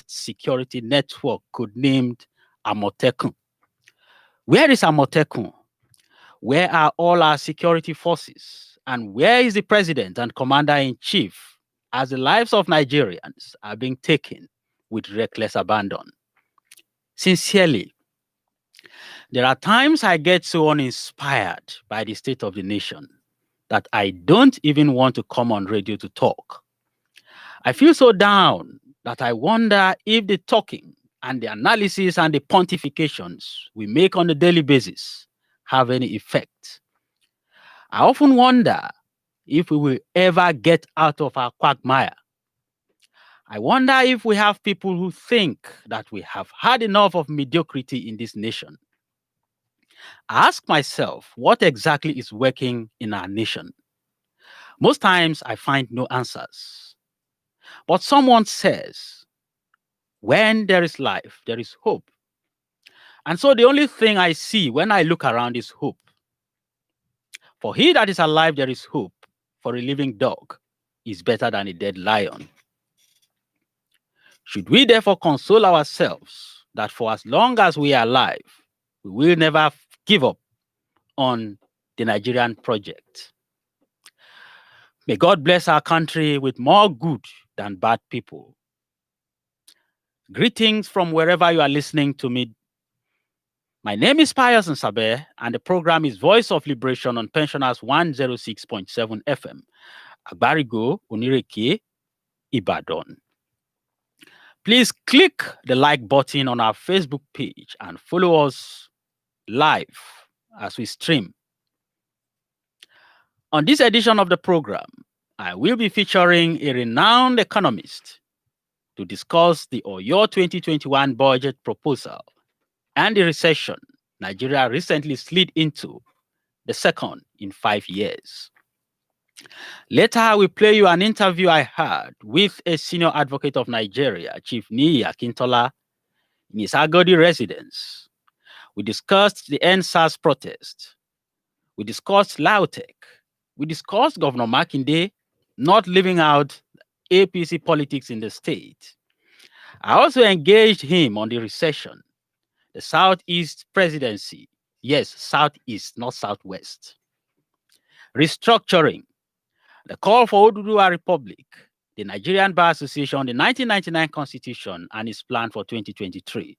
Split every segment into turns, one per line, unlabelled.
terrorist security network codenamed Amotekun. Where is Amotekun? Where are all our security forces? And where is the president and commander-in-chief as the lives of Nigerians are being taken with reckless abandon? Sincerely, there are times I get so uninspired by the state of the nation that I don't even want to come on radio to talk. I feel so down that I wonder if the talking and the analysis and the pontifications we make on a daily basis have any effect. I often wonder if we will ever get out of our quagmire. I wonder if we have people who think that we have had enough of mediocrity in this nation. I ask myself what exactly is working in our nation. Most times I find no answers. But someone says, when there is life, there is hope. And so the only thing I see when I look around is hope. For he that is alive, there is hope. For a living dog is better than a dead lion. Should we therefore console ourselves that for as long as we are alive, we will never give up on the Nigerian project? May God bless our country with more good than bad people. Greetings from wherever you are listening to me. My name is Pius Nsabe, and the program is Voice of Liberation on Pensioners 106.7 FM, Agbarigo, Onireke, Ibadan. Please click the like button on our Facebook page and follow us live as we stream. On this edition of the program, I will be featuring a renowned economist to discuss the Oyo 2021 budget proposal and the recession Nigeria recently slid into, the second in 5 years. Later, I will play you an interview I had with a senior advocate of Nigeria, Chief Niyi Akintola, in his Agodi residence. We discussed the NSAS protest. We discussed Lautech. We discussed Governor Makinde not living out APC politics in the state. I also engaged him on the recession, the Southeast presidency. Yes, Southeast, not Southwest. Restructuring, the call for Oduduwa Republic, the Nigerian Bar Association, the 1999 Constitution, and its plan for 2023.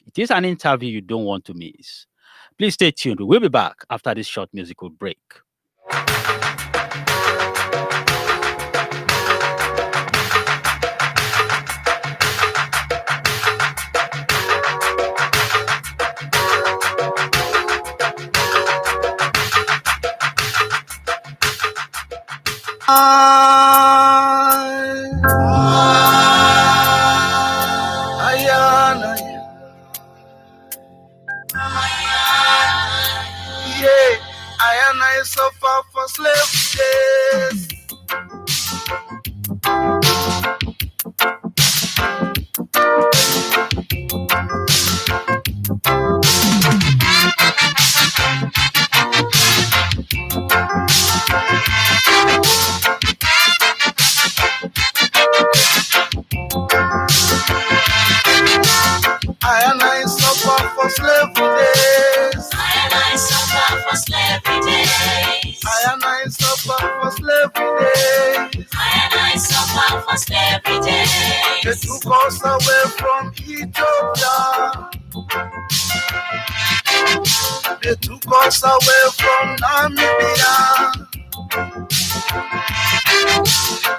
It is an interview you don't want to miss. Please stay tuned. We'll be back after this short musical break.
I suffer for slave days. I suffer for slave days.
I suffer for slavery days.
I suffer for slavery days.
I suffer for slavery days.
They took us away from Ethiopia. They took us away from Namibia.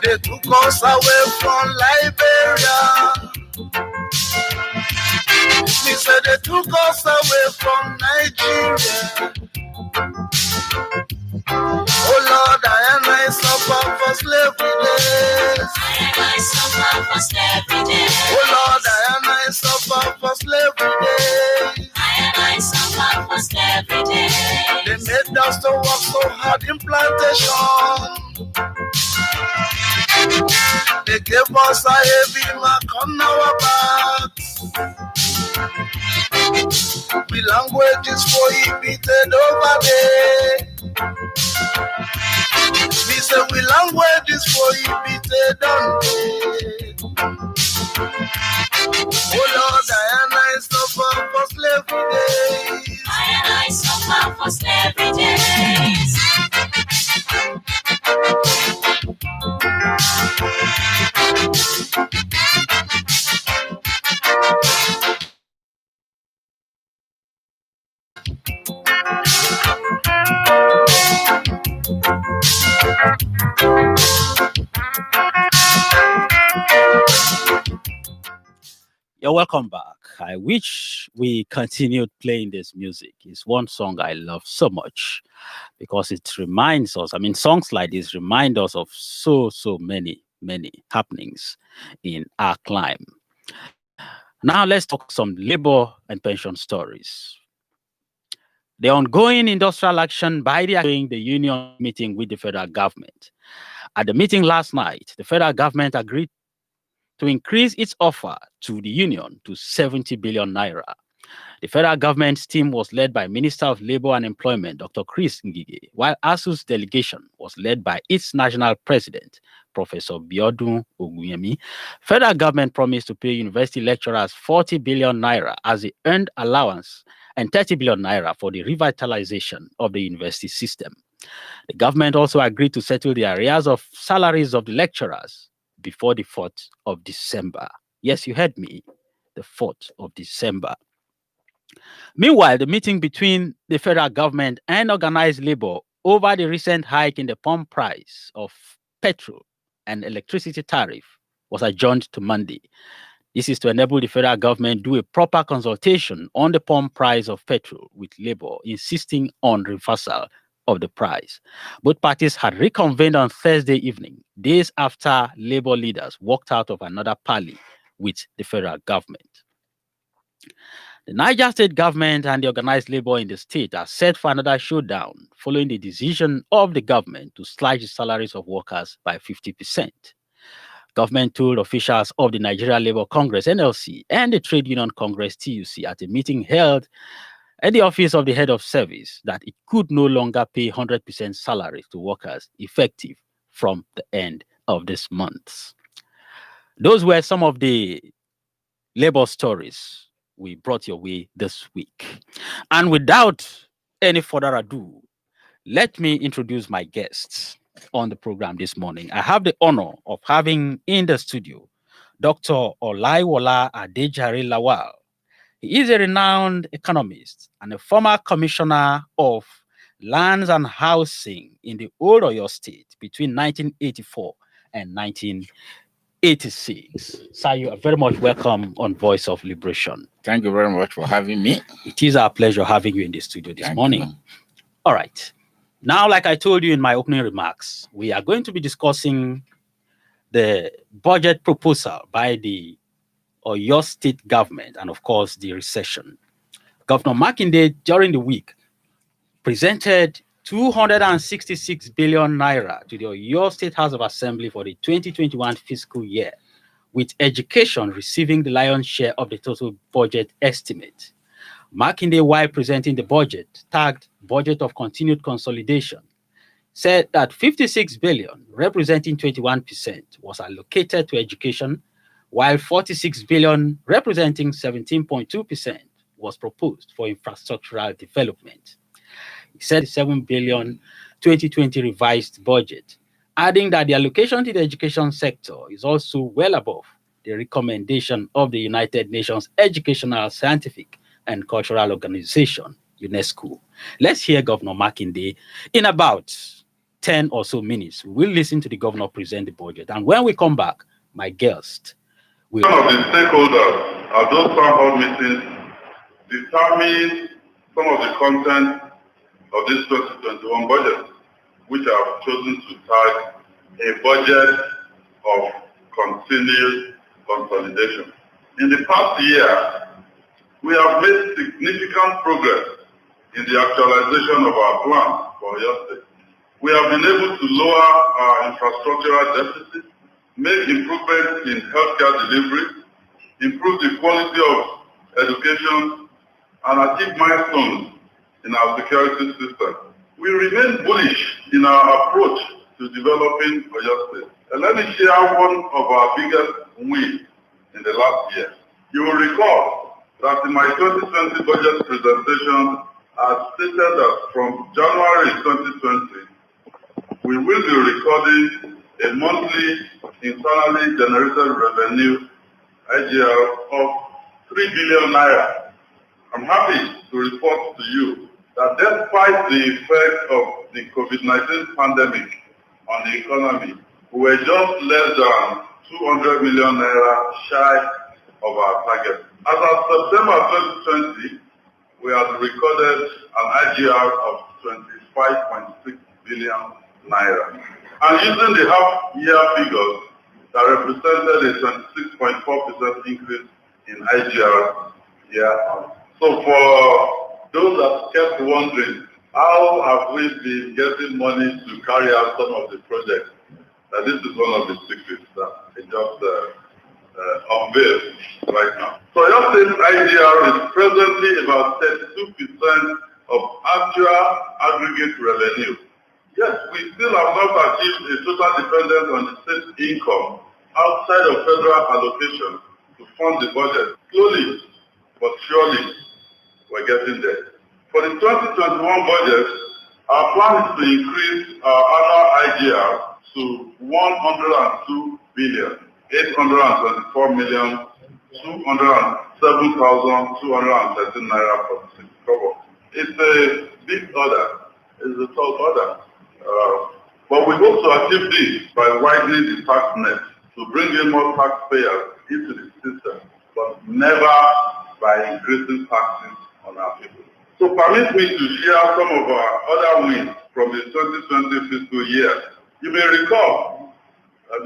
They took us away from Liberia. They said they took us away from Nigeria. Oh Lord, I suffer for slavery days.
I suffer for slavery days.
Oh Lord, I suffer for slavery days.
I suffer for slavery days.
They made us to work so hard in plantation. They gave us a heavy mark on our backs. We languages prohibited over there. We say we languages prohibited on there.
You're welcome back. I wish we continued playing this music. It's one song I love so much because it reminds us, songs like this remind us of so many happenings in our climb. Now let's talk some labor and pension stories. The ongoing industrial action by the union meeting with the federal government. At the meeting last night, the federal government agreed to increase its offer to the union to 70 billion naira. The federal government's team was led by Minister of Labor and Employment, Dr. Chris Ngige, while ASU's delegation was led by its national president, Professor Biodun Ogunyemi. Federal government promised to pay university lecturers 40 billion naira as the earned allowance and 30 billion naira for the revitalization of the university system. The government also agreed to settle the arrears of salaries of the lecturers before the 4th of December. Yes, you heard me, the 4th of December. Meanwhile, the meeting between the federal government and organized labor over the recent hike in the pump price of petrol and electricity tariff was adjourned to Monday. This is to enable the federal government do a proper consultation on the pump price of petrol with labor, insisting on reversal of the price. Both parties had reconvened on Thursday evening, days after labor leaders walked out of another parley with the federal government. The Niger State government and the organized labor in the state are set for another showdown following the decision of the government to slash the salaries of workers by 50%. Government told officials of the Nigeria Labour Congress (NLC) and the Trade Union Congress (TUC) at a meeting held at the office of the head of service that it could no longer pay 100% salary to workers effective from the end of this month. Those were some of the labor stories we brought your way this week. And without any further ado, let me introduce my guests on the program this morning. I have the honor of having in the studio Dr. Olaiwola Adejare Lawal. He is a renowned economist and a former commissioner of lands and housing in the old Oyo State between 1984 and 1986. Sir, you are very much welcome on Voice of Liberation.
Thank you very much for having me.
It is our pleasure having you in the studio this morning.
You.
All right. Now, like I told you in my opening remarks, we are going to be discussing the budget proposal by the Oyo State government and, of course, the recession. Governor Makinde, during the week, presented 266 billion naira to the Oyo State House of Assembly for the 2021 fiscal year, with education receiving the lion's share of the total budget estimate. Makinde, while presenting the budget, tagged Budget of Continued Consolidation, said that 56 billion, representing 21%, was allocated to education, while 46 billion, representing 17.2%, was proposed for infrastructural development. He said the 7 billion 2020 revised budget, adding that the allocation to the education sector is also well above the recommendation of the United Nations Educational, Scientific, and Cultural Organization, UNESCO. Let's hear Governor Makinde in about 10 or so minutes. We'll listen to the governor present the budget. And when we come back, my guest will...
Some of the stakeholders at those town hall meetings determine some of the content of this 2021 budget, which I have chosen to tag a budget of continued consolidation. In the past year, we have made significant progress in the actualization of our plan for Oyo State. We have been able to lower our infrastructural deficit, make improvements in healthcare delivery, improve the quality of education, and achieve milestones in our security system. We remain bullish in our approach to developing Oyo State. And let me share one of our biggest wins in the last year. You will recall that in my 2020 budget presentation, I stated that from January 2020, we will be recording a monthly internally generated revenue, IGR, of 3 billion naira. I'm happy to report to you that despite the effect of the COVID-19 pandemic on the economy, we were just less than 200 million naira shy of our target. As of September 2020, we have recorded an IGR of 25.6 billion naira. And using the half-year figures, that represented a 26.4% increase in IGR year-on. So for those that kept wondering, how have we been getting money to carry out some of the projects? This is one of the secrets that I just unveiled right now. So your state IGR is presently about 32% of actual aggregate revenue. Yes, we still have not achieved a total dependence on the state income outside of federal allocation to fund the budget. Slowly but surely, we're getting there. For the 2021 budget, our plan is to increase our annual IGR to 102 billion, 824 million, 207,213 naira 46 kobo. It's a big order. It's a tall order. But we hope to achieve this by widening the tax net to bring in more taxpayers into the system, but never by increasing taxes on our people. So permit me to share some of our other wins from the 2020 fiscal year. You may recall,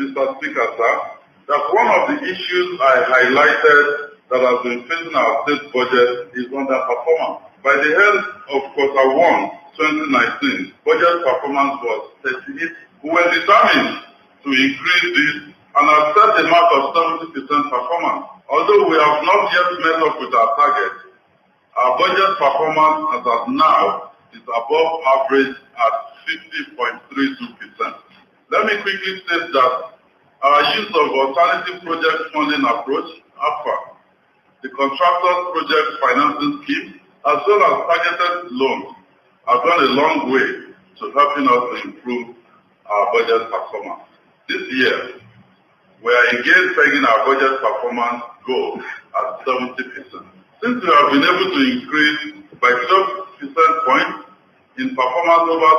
Mr. Speaker, sir, that one of the issues I highlighted that has been facing our state budget is underperformance. By the end of Q1 2019, budget performance was 38. We were determined to increase this and have set a mark of 70% performance. Although we have not yet met up with our target, our budget performance as of now is above average at 50.32%. Let me quickly state that our use of alternative project funding approach, AFA, the Contractors Project Financing Scheme, as well as targeted loans, have gone a long way to helping us to improve our budget performance. This year, we are again pegging our budget performance goal at 70%. Since we have been able to increase by 12% points in performance over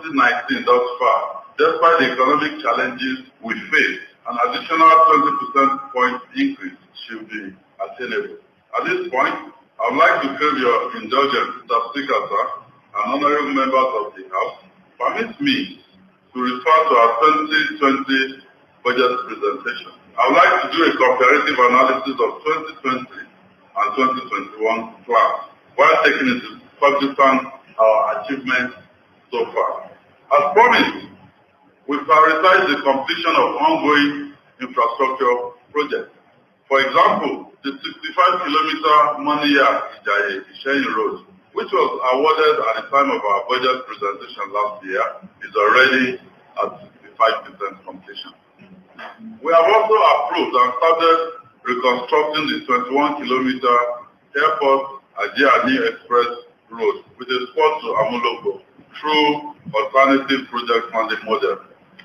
2019 thus far, despite the economic challenges we face, an additional 20% point increase should be attainable. At this point, I would like to crave your indulgence, Mr. Speaker, sir, and honorable members of the House. Permit me to refer to our 2020 budget presentation. I would like to do a comparative analysis of 2020 and 2021 plans, while taking into cognizance our achievements so far. As promised, we prioritize the completion of ongoing infrastructure projects. For example, the 65-kilometer Moniya-Ijaye-Isheyin Road, which was awarded at the time of our budget presentation last year, is already at 65% completion. We have also approved and started reconstructing the 21-kilometer Airport Ajah-Ani Express Road with a spot to Amuloko through alternative project funding model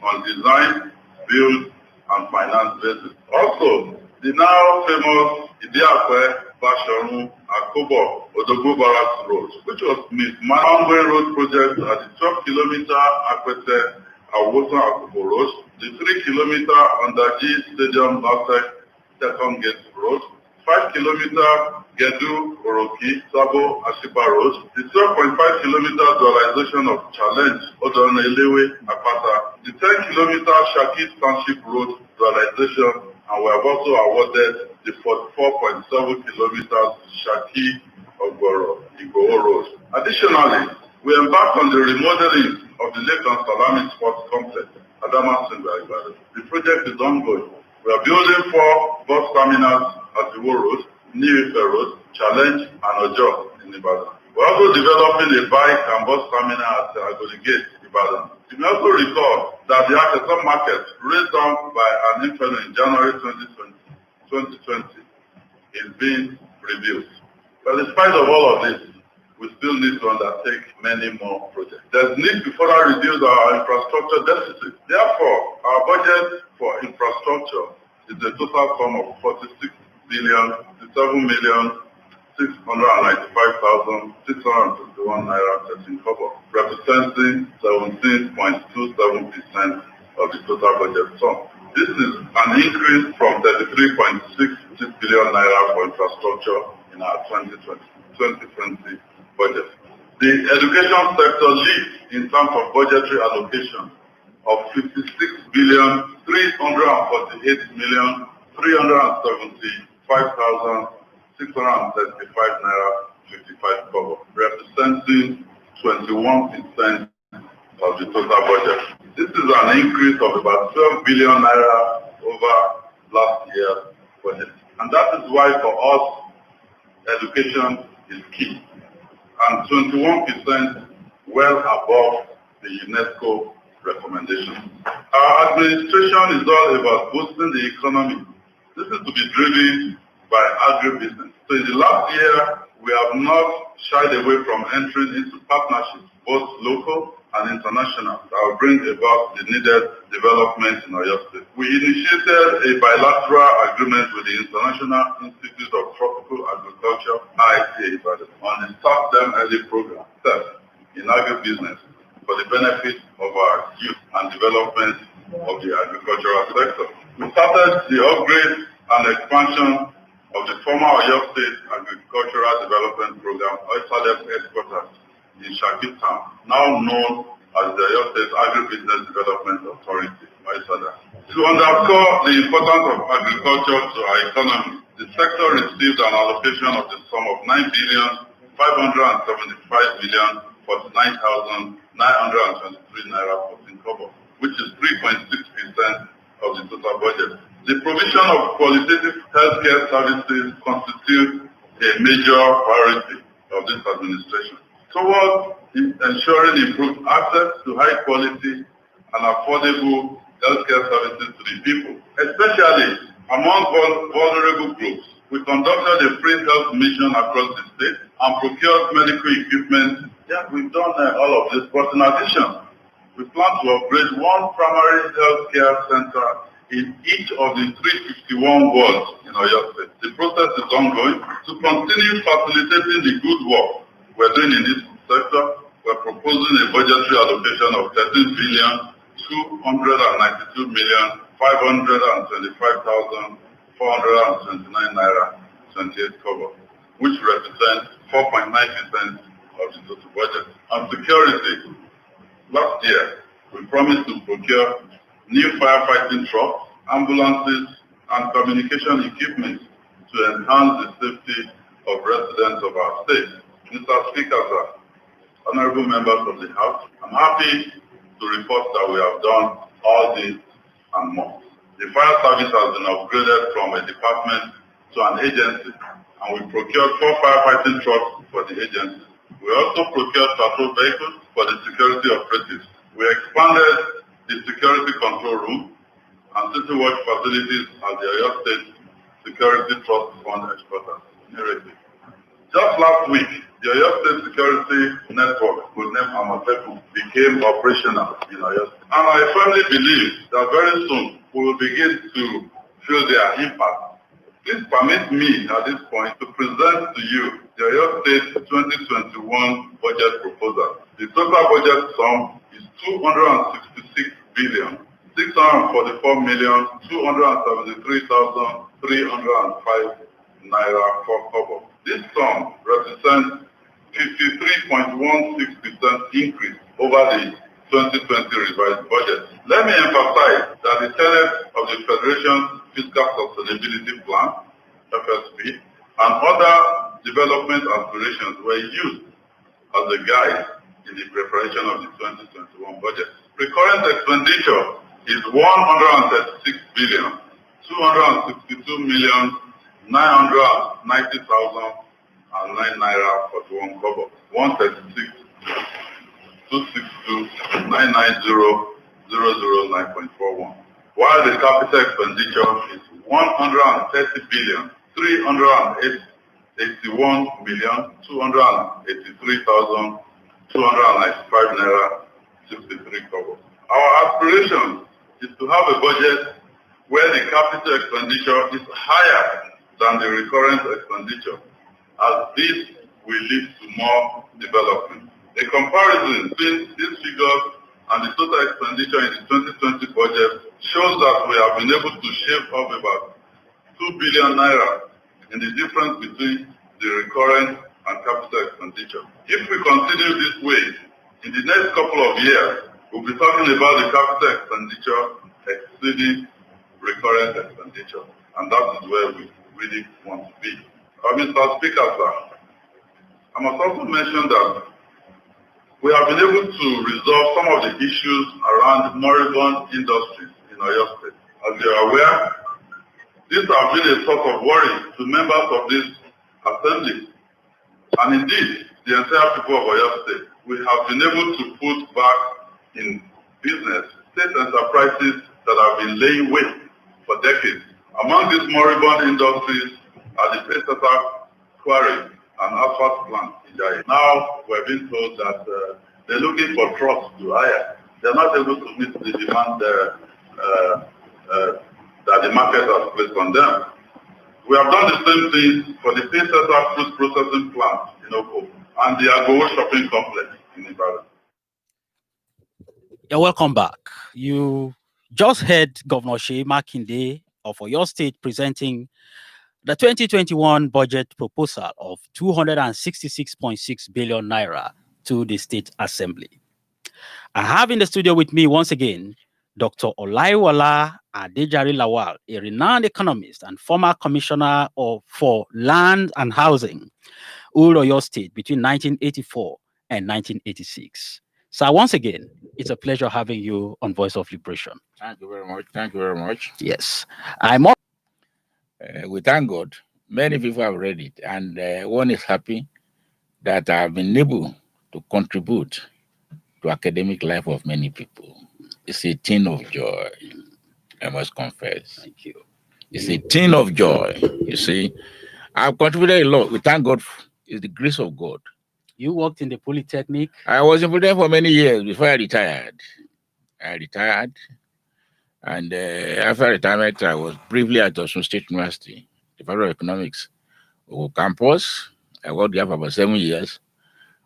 on design, build, and finance basis. Also, the now famous Idiakwe, Basharun, Akobo, Odogbo Barracks Road, which was Manangwe Road project at the 12-kilometer Akwete, Awosan Akobo Road, the 3-kilometer Ondaji Stadium Lasek Second Gate Road, 5-kilometer Gedu Oroki Sabo Ashipa Road, the 12.5-kilometer dualization of Challenge Odonelewe Apata, the 10-kilometer Shaki Township Road dualization, and we have also awarded the 44.7 kilometers Shaki Ogboro Igbo Road. Additionally, we embarked on the remodeling of the Lake Salami Sports Complex, Adamasinga Ibadan. The project is ongoing. We are building 4 bus terminals at Iwo Road, New Ife Road, Challenge, and Ojo in Ibadan. We are also developing a bike and bus terminal at Agodi Gate, Ibadan. You may also recall that the Akesam market, raised down by an inferno in January 2020, is being rebuilt. But in spite of all of this, we still need to undertake many more projects. There's need to further reduce our infrastructure deficit. Therefore, our budget for infrastructure is a total sum of 46 billion, 7,695,651 naira 13 kobo, representing 17.27% of the total budget sum. This is an increase from 33.6% billion naira for infrastructure in our 2020 budget. The education sector leads in terms of budgetary allocation of 56,375,635 naira 55 kobo, representing 21% of the total budget. This is an increase of about 12 billion naira over last year's budget. And that is why for us, education is key. And 21% well above the UNESCO recommendation. Our administration is all about boosting the economy. This is to be driven by agribusiness. So in the last year, we have not shied away from entering into partnerships, both local and international, that will bring about the needed development in Oyo State. We initiated a bilateral agreement with the International Institute of Tropical Agriculture, IITA, on the Start Them Early program, STEP, in agribusiness for the benefit of our youth and development of the agricultural sector. We started the upgrade and expansion of the former Oyo State Agricultural Development Program, OISADEP headquarters in Shaki Town, now known as the Oyo State Agribusiness Development Authority, OISADA. To underscore the importance of agriculture to our economy, the sector received an allocation of the sum of 9,575,049,923 naira 14 kobo, which is 3.6% of the total budget. The provision of qualitative healthcare services constitutes a major priority of this administration towards ensuring improved access to high quality and affordable healthcare services to the people, especially among vulnerable groups. We conducted a free health mission across the state and procured medical equipment. Yeah, we've done all of this, but in addition, we plan to upgrade one primary healthcare center in each of the 351 wards in Oyo State. The process is ongoing. To continue facilitating the good work we're doing in this sector, we're proposing a budgetary allocation of 13,295,525,429 naira 28 kobo, which represents 4.9% of the total budget. On security, last year, we promised to procure new firefighting trucks, ambulances, and communication equipment to enhance the safety of residents of our state. Mr. Speaker, sir, honorable members of the House, I'm happy to report that we have done all this and more. The fire service has been upgraded from a department to an agency, and we procured 4 firefighting trucks for the agency. We also procured patrol vehicles for the security operatives. We expanded the security control room and city watch facilities at the Oyo State Security Trust Fund headquarters. Just last week, the Oyo State Security Network, codenamed Amotekun, became operational in Oyo State. And I firmly believe that very soon we will begin to feel their impact. Please permit me at this point to present to you the Oyo State 2021 budget proposal. The total budget sum is 266,273,305 naira 4 kobo. This sum represents 53.16% increase over the 2020 revised budget. Let me emphasize that the tenets of the Federation's Fiscal Sustainability Plan, FSP, and other development aspirations were used as a guide in the preparation of the 2021 budget. Recurrent expenditure is 162,262,990,009 naira 41 kobo, 136,262,990,009.41, while the capital expenditure is 130,381,283,295 naira 63 kobo. Our aspiration is to have a budget where the capital expenditure is higher than the recurrent expenditure, as this will lead to more development. A comparison between these figures and the total expenditure in the 2020 budget shows that we have been able to shave off about 2 billion naira in the difference between the recurrent and capital expenditure. If we continue this way, in the next couple of years, we'll be talking about the capital expenditure exceeding recurrent expenditure, and that is where we really want to be. Mr. Speaker, sir, I must also mention that we have been able to resolve some of the issues around moribund industries in Oyo State. As you are aware, these have been a source of worry to members of this assembly. And indeed, the entire people of Oyo State, we have been able to put back in business state enterprises that have been laying wait for decades. Among these moribund industries are the Pesata Quarry and asphalt plant in Jai. Now we're being told that they're looking for trucks to hire. They're not able to meet the demand that the market has placed on them. We have done the same thing for the Pesata fruit processing plant in Oko and the Agbo shopping complex in Ibadan.
You're welcome back. You just heard Governor Seyi Makinde of Oyo State presenting the 2021 budget proposal of 266.6 billion naira to the State Assembly. I have in the studio with me once again Dr. Olaiwola Adejare Lawal, a renowned economist and former commissioner for land and housing, Oyo State between 1984 and 1986. So once again, it's a pleasure having you on Voice of Liberation.
Thank you very much. Thank you very much.
Yes, I'm.
We thank God. Many people have read it, and one is happy that I've been able to contribute to academic life of many people. It's a thing of joy, I must confess.
Thank you.
It's a thing of joy. You see, I've contributed a lot. We thank God. It's the grace of God.
You worked in the Polytechnic.
I was in Polytechnic for many years before I retired. And after retirement, I was briefly at Osun State University, Department of Economics, campus. I worked there for about 7 years,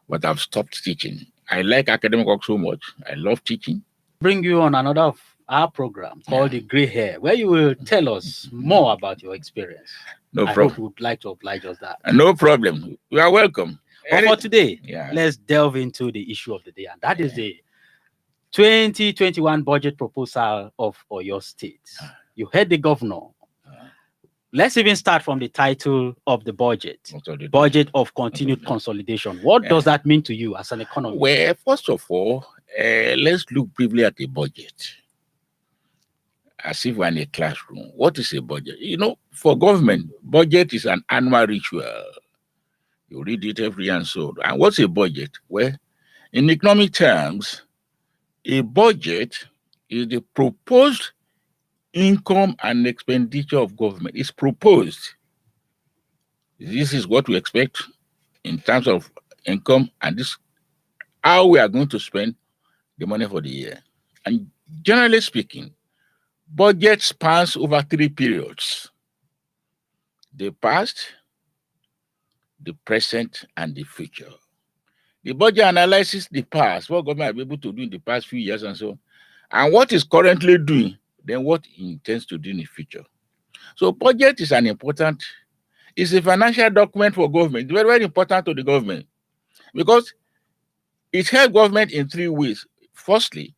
but I've stopped teaching. I like academic work so much. I love teaching.
Bring you on another of our program called The Grey Hair, where you will tell us more about your experience.
No
I
problem.
hope you would like to oblige us that.
No problem. You are welcome.
But for today,
Yeah.
let's delve into the issue of the day, and that is the 2021 budget proposal of Oyo State. You heard the governor. Let's even start from the title of the budget. Budget of Continued Consolidation. What does that mean to you as an economist?
Well, first of all, let's look briefly at the budget. As if we're in a classroom. What is a budget? You know, for government, budget is an annual ritual. You read it every year and so. And what's a budget? Well, in economic terms, a budget is the proposed income and expenditure of government. It's proposed. This is what we expect in terms of income, and this how we are going to spend the money for the year. And generally speaking, budget spans over 3 periods: the past, the present, and the future. The budget analyzes the past, what government has been able to do in the past few years and so on, and what is currently doing, then what it intends to do in the future. So budget is it's a financial document for government, very, very important to the government, because it helps government in 3 ways. Firstly,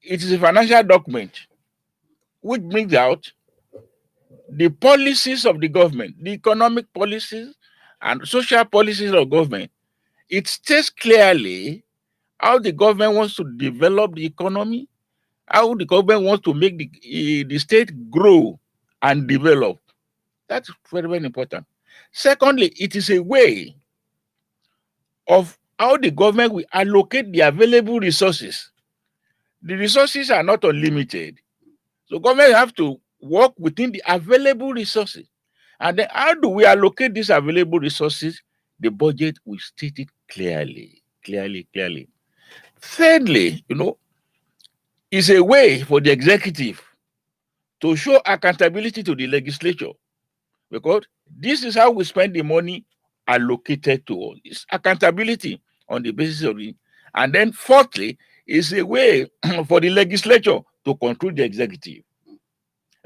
it is a financial document which brings out the policies of the government, the economic policies and social policies of government. It states clearly how the government wants to develop the economy, how the government wants to make the state grow and develop. That's very, very important. Secondly, it is a way of how the government will allocate the available resources. The resources are not unlimited. So government have to work within the available resources. And then how do we allocate these available resources? The budget will state it clearly. Thirdly, is a way for the executive to show accountability to the legislature, because this is how we spend the money allocated to us. It's accountability on the basis of it. And then fourthly, is a way for the legislature to control the executive.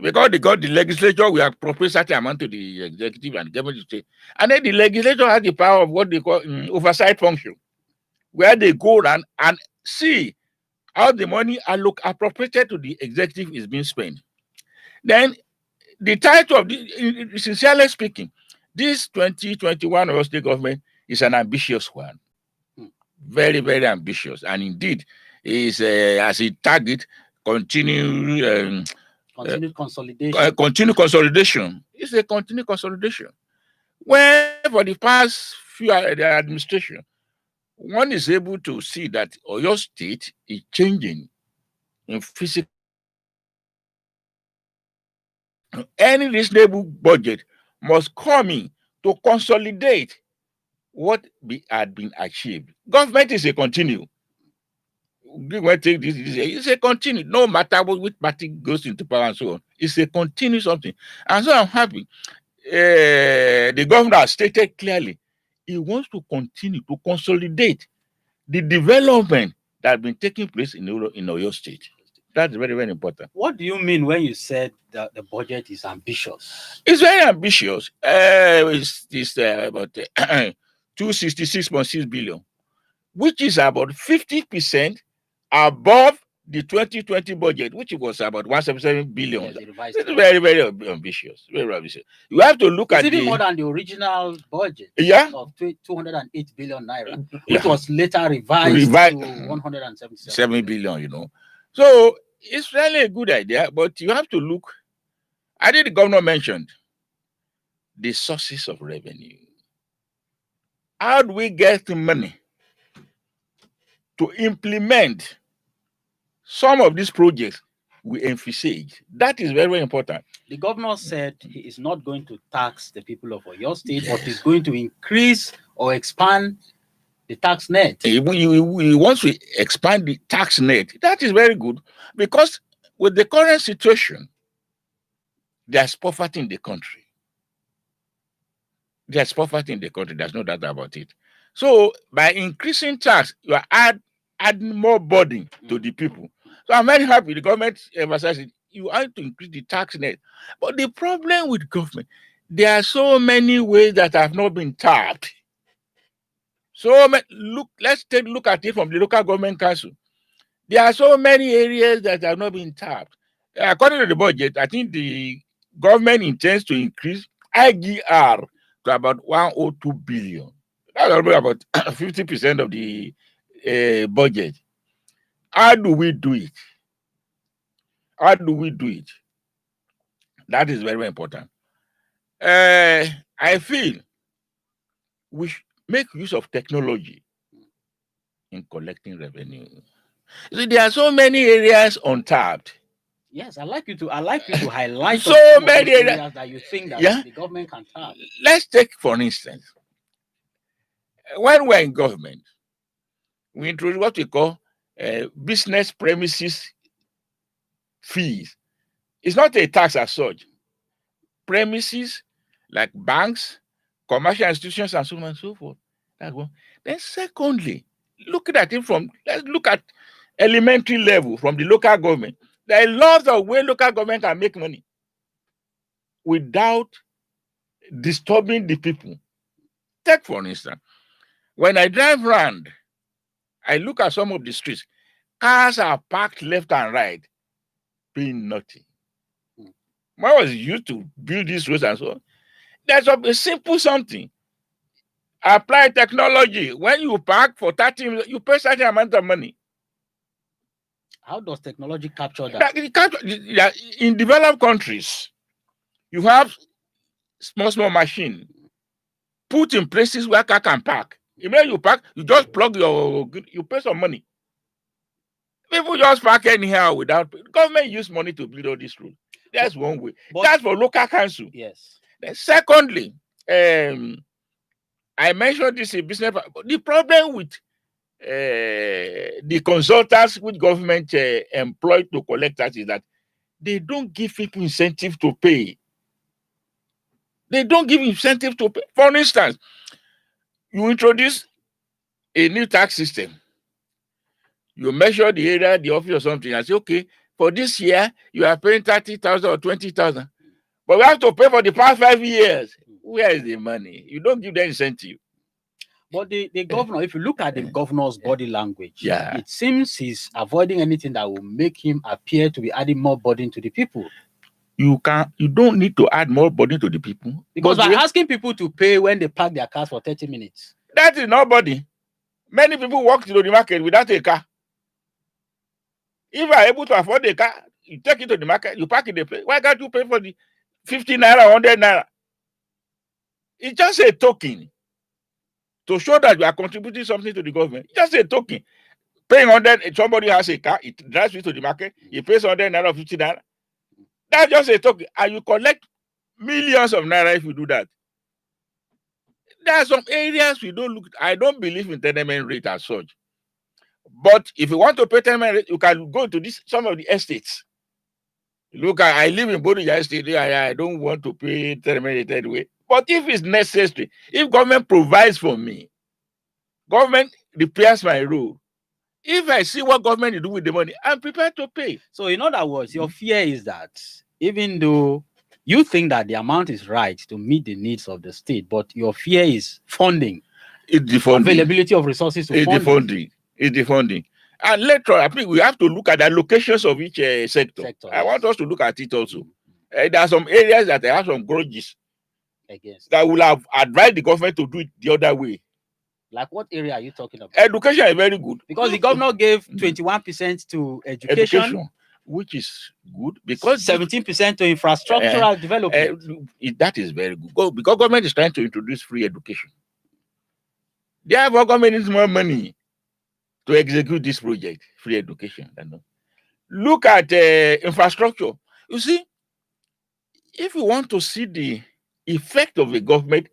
Because they got the legislature will appropriate certain amount to the executive and government to say, and then the legislature has the power of what they call oversight function, where they go around and see how the money appropriated to the executive is being spent. Then the title of sincerely speaking, this 2021 Oyo State government is an ambitious one, very, very ambitious, and indeed is as a target continued
consolidation.
Continued consolidation. It's a continued consolidation. Where for the past few the administration, one is able to see that Oyo State is changing in physical. Any reasonable budget must come in to consolidate what had been achieved. Government is a continue. It's a continue. No matter which party goes into power and so on, it's a continue something. And so I'm happy. The governor has stated clearly he wants to continue to consolidate the development that has been taking place in Oyo State. That's very, very important.
What do you mean when you said that the budget is ambitious?
It's very ambitious. It's about 266.6 billion, which is about 50% above the 2020 budget, which was about 177 billion.
Yes,
it's very, very ambitious. Very ambitious. You have to look at
even more than the original budget of 208 billion naira, which was later revised to 177
billion, you know. So it's really a good idea, but you have to look. I think the governor mentioned the sources of revenue. How do we get the money to implement some of these projects we emphasize? That is very, very important.
The governor said he is not going to tax the people of Oyo State, but he's going to increase or expand the tax net.
He wants to expand the tax net. That is very good, because with the current situation, there's poverty in the country. There's poverty in the country. There's no doubt about it. So by increasing tax, you are adding more burden to the people. So I'm very happy the government emphasizes you have to increase the tax net. But the problem with government, there are so many ways that have not been tapped. So let's take a look at it from the local government council. There are so many areas that have not been tapped. According to the budget, I think the government intends to increase IGR to about 102 billion. That's about 50% of the budget. How do we do it? How do we do it? That is very, very important. I feel we should make use of technology in collecting revenue. So there are so many areas untapped.
Yes, I like you to highlight
so many
areas that you think that the government can tap.
Let's take, for instance, when we're in government, we introduce what we call business premises fees. It's not a tax as such. Premises like banks, commercial institutions, and so on and so forth. That's one. Then secondly, let's look at elementary level from the local government. There are lots of ways local government can make money without disturbing the people. Take, for instance, when I drive around, I look at some of the streets. Cars are parked left and right, paying nothing. When I was used to build these roads and so on, there's a simple something. Apply technology. When you park for 30 minutes, you pay certain amount of money.
How does technology capture that?
In developed countries, you have small machine put in places where car can park. When you park, you just plug you pay some money. People just park anyhow without. Government use money to build all these roads. That's one way. That's for local council.
Yes.
Then secondly, I mentioned this in business. The problem with the consultants which government employ to collect tax is that they don't give people incentive to pay. They don't give incentive to pay. For instance, you introduce a new tax system. You measure the area, the office or something, and say, okay, For this year, you are paying 30,000 or 20,000. But we have to pay for the past 5 years. Where is the money? You don't give the incentive.
But the governor, if you look at the governor's body language,
Yeah.
it seems he's avoiding anything that will make him appear to be adding more burden to the people.
You don't need to add more burden to the people.
Because
But
by asking people to pay when they park their cars for 30 minutes.
that is nobody. Many people walk to the market without a car. If you are able to afford a car, you take it to the market, you park in the place. Why can't you pay for the 50 naira, 100 naira? It's just a token to show that you are contributing something to the government. Just a token. Paying 100, if somebody has a car, it drives you to the market, he pays 100 naira or 50 naira. That's just a token. And you collect millions of naira if you do that. There are some areas we don't look. I don't believe in tenement rate as such. But if you want to pay tenement rate, you can go to some of the estates. Look, I live in Bodija Estate. I don't want to pay tenement rate anyway. But if it's necessary, if government provides for me, government repairs my road. If I see what government is doing with the money, I'm prepared to pay.
So in other words, your fear is that even though you think that the amount is right to meet the needs of the state, but your fear is funding.
It's the funding.
Availability of resources to fund.
It's the funding. And later, I think we have to look at the locations of each sector. I want us to look at it also. There are some areas that have some grudges
against
that will have advised the government to do it the other way.
Like what area are you talking about?
Education is very good.
Because the governor gave 21% to education,
which is good. Because
17% to infrastructural development.
That is very good. Because government is trying to introduce free education. Therefore, government needs more money to execute this project, free education. Look at infrastructure. You see, if you want to see the effect of a government,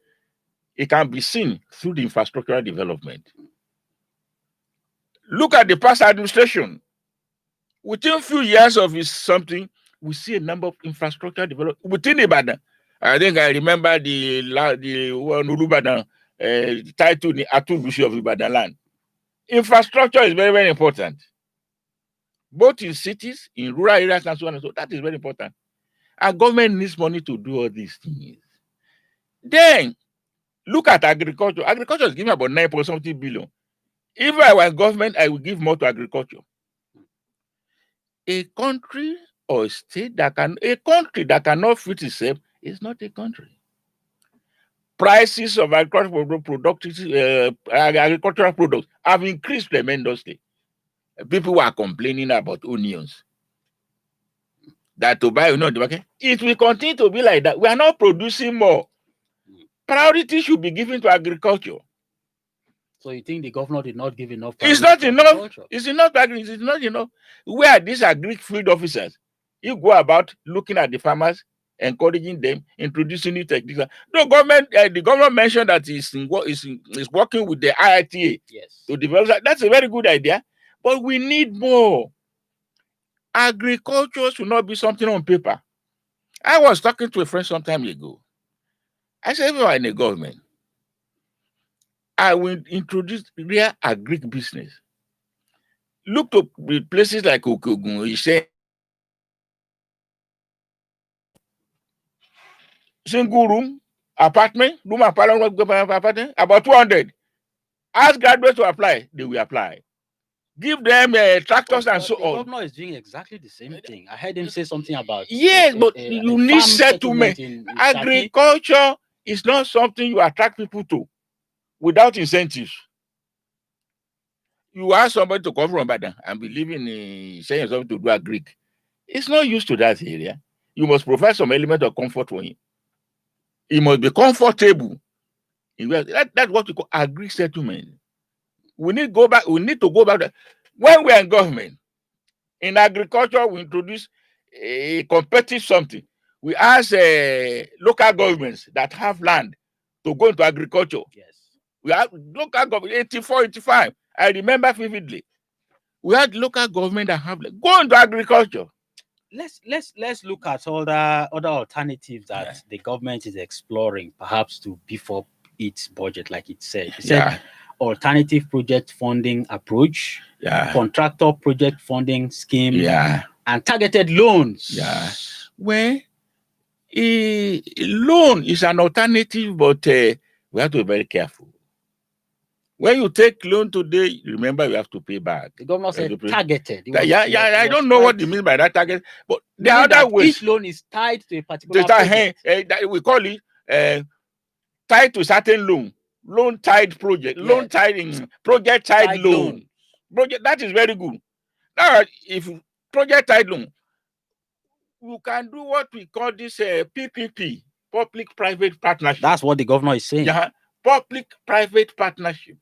it can be seen through the infrastructural development. Look at the past administration. Within a few years of something, we see a number of infrastructure development within Ibadan. I think I remember the one Ulubadan title the Atubushi of Ibadan land. Infrastructure is very, very important. Both in cities, in rural areas, and so on and so on. That is very important. And government needs money to do all these things. Then, look at agriculture. Agriculture is giving about 9.something billion. If I were government, I would give more to agriculture. A country or a state that cannot feed itself is not a country. Prices of agricultural products have increased tremendously. People are complaining about onions. That to buy, it will continue to be like that. We are not producing more. Priority should be given to agriculture.
So you think the governor did not give enough?
It's not enough. It's not enough. Where these agri field officers, you go about looking at the farmers, encouraging them, introducing new techniques. The government mentioned that is working with the IITA to develop that. That's a very good idea, but we need more. Agriculture should not be something on paper. I was talking to a friend some time ago. I said, if you are in a government, I will introduce real agri business. Look to places like Okogun, you say, single room, apartment, about 200. Ask graduates to apply, they will apply. Give them tractors and so on.
The governor is doing exactly the same thing. I heard him say something about
but you need settlement. Agriculture is not something you attract people to without incentives. You ask somebody to come from Ibadan and be living in saying something to do agri. It's not used to that area. You must provide some element of comfort for him. He must be comfortable. That's what we call agri settlement. We need to go back. When we are in government, in agriculture, we introduce a competitive something. We ask local governments that have land to go into agriculture.
Yes.
We have local government 84, 85. I remember vividly. We had local government that have go into agriculture.
Let's look at other alternatives that the government is exploring, perhaps to beef up its budget, like it said. It said alternative project funding approach, contractor project funding scheme, and targeted loans.
Yeah. Where a loan is an alternative, but we have to be very careful. When you take loan today, remember you have to pay back.
The governor said targeted. It
I
was
don't know what
quite-
you mean by that target, but the
meaning
other
that
ways
each loan is tied to a particular
that
project.
we call it tied to certain loan tied project, loan
Yes.
tied in project tied
Tied
loan.
loan.
Project that is very good. Now, if project tied loan, you can do what we call this PPP, public-private partnership.
That's what the governor is saying.
Yeah, public-private partnership.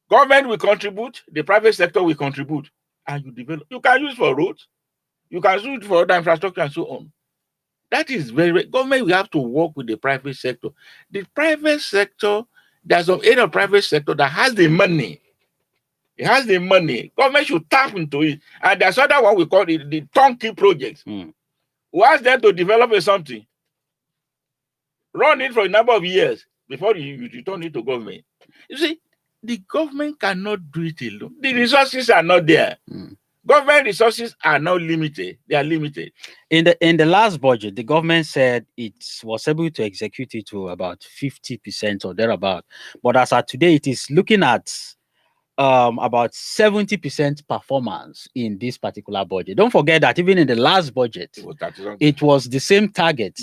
Government will contribute, the private sector will contribute, and you develop. You can use for roads, you can use it for other infrastructure and so on. That is government will have to work with the private sector. The private sector, there's some area of private sector that has the money. It has the money. Government should tap into it. And there's other one we call it the turnkey projects. Who ask them to develop something, run it for a number of years before you return it to government. You see, the government cannot do it alone. The resources are not there. Government resources are not limited. They are limited.
In the last budget, the government said it was able to execute it to about 50% or thereabout. But as of today, it is looking at about 70% performance in this particular budget. Don't forget that even in the last budget, it was the same target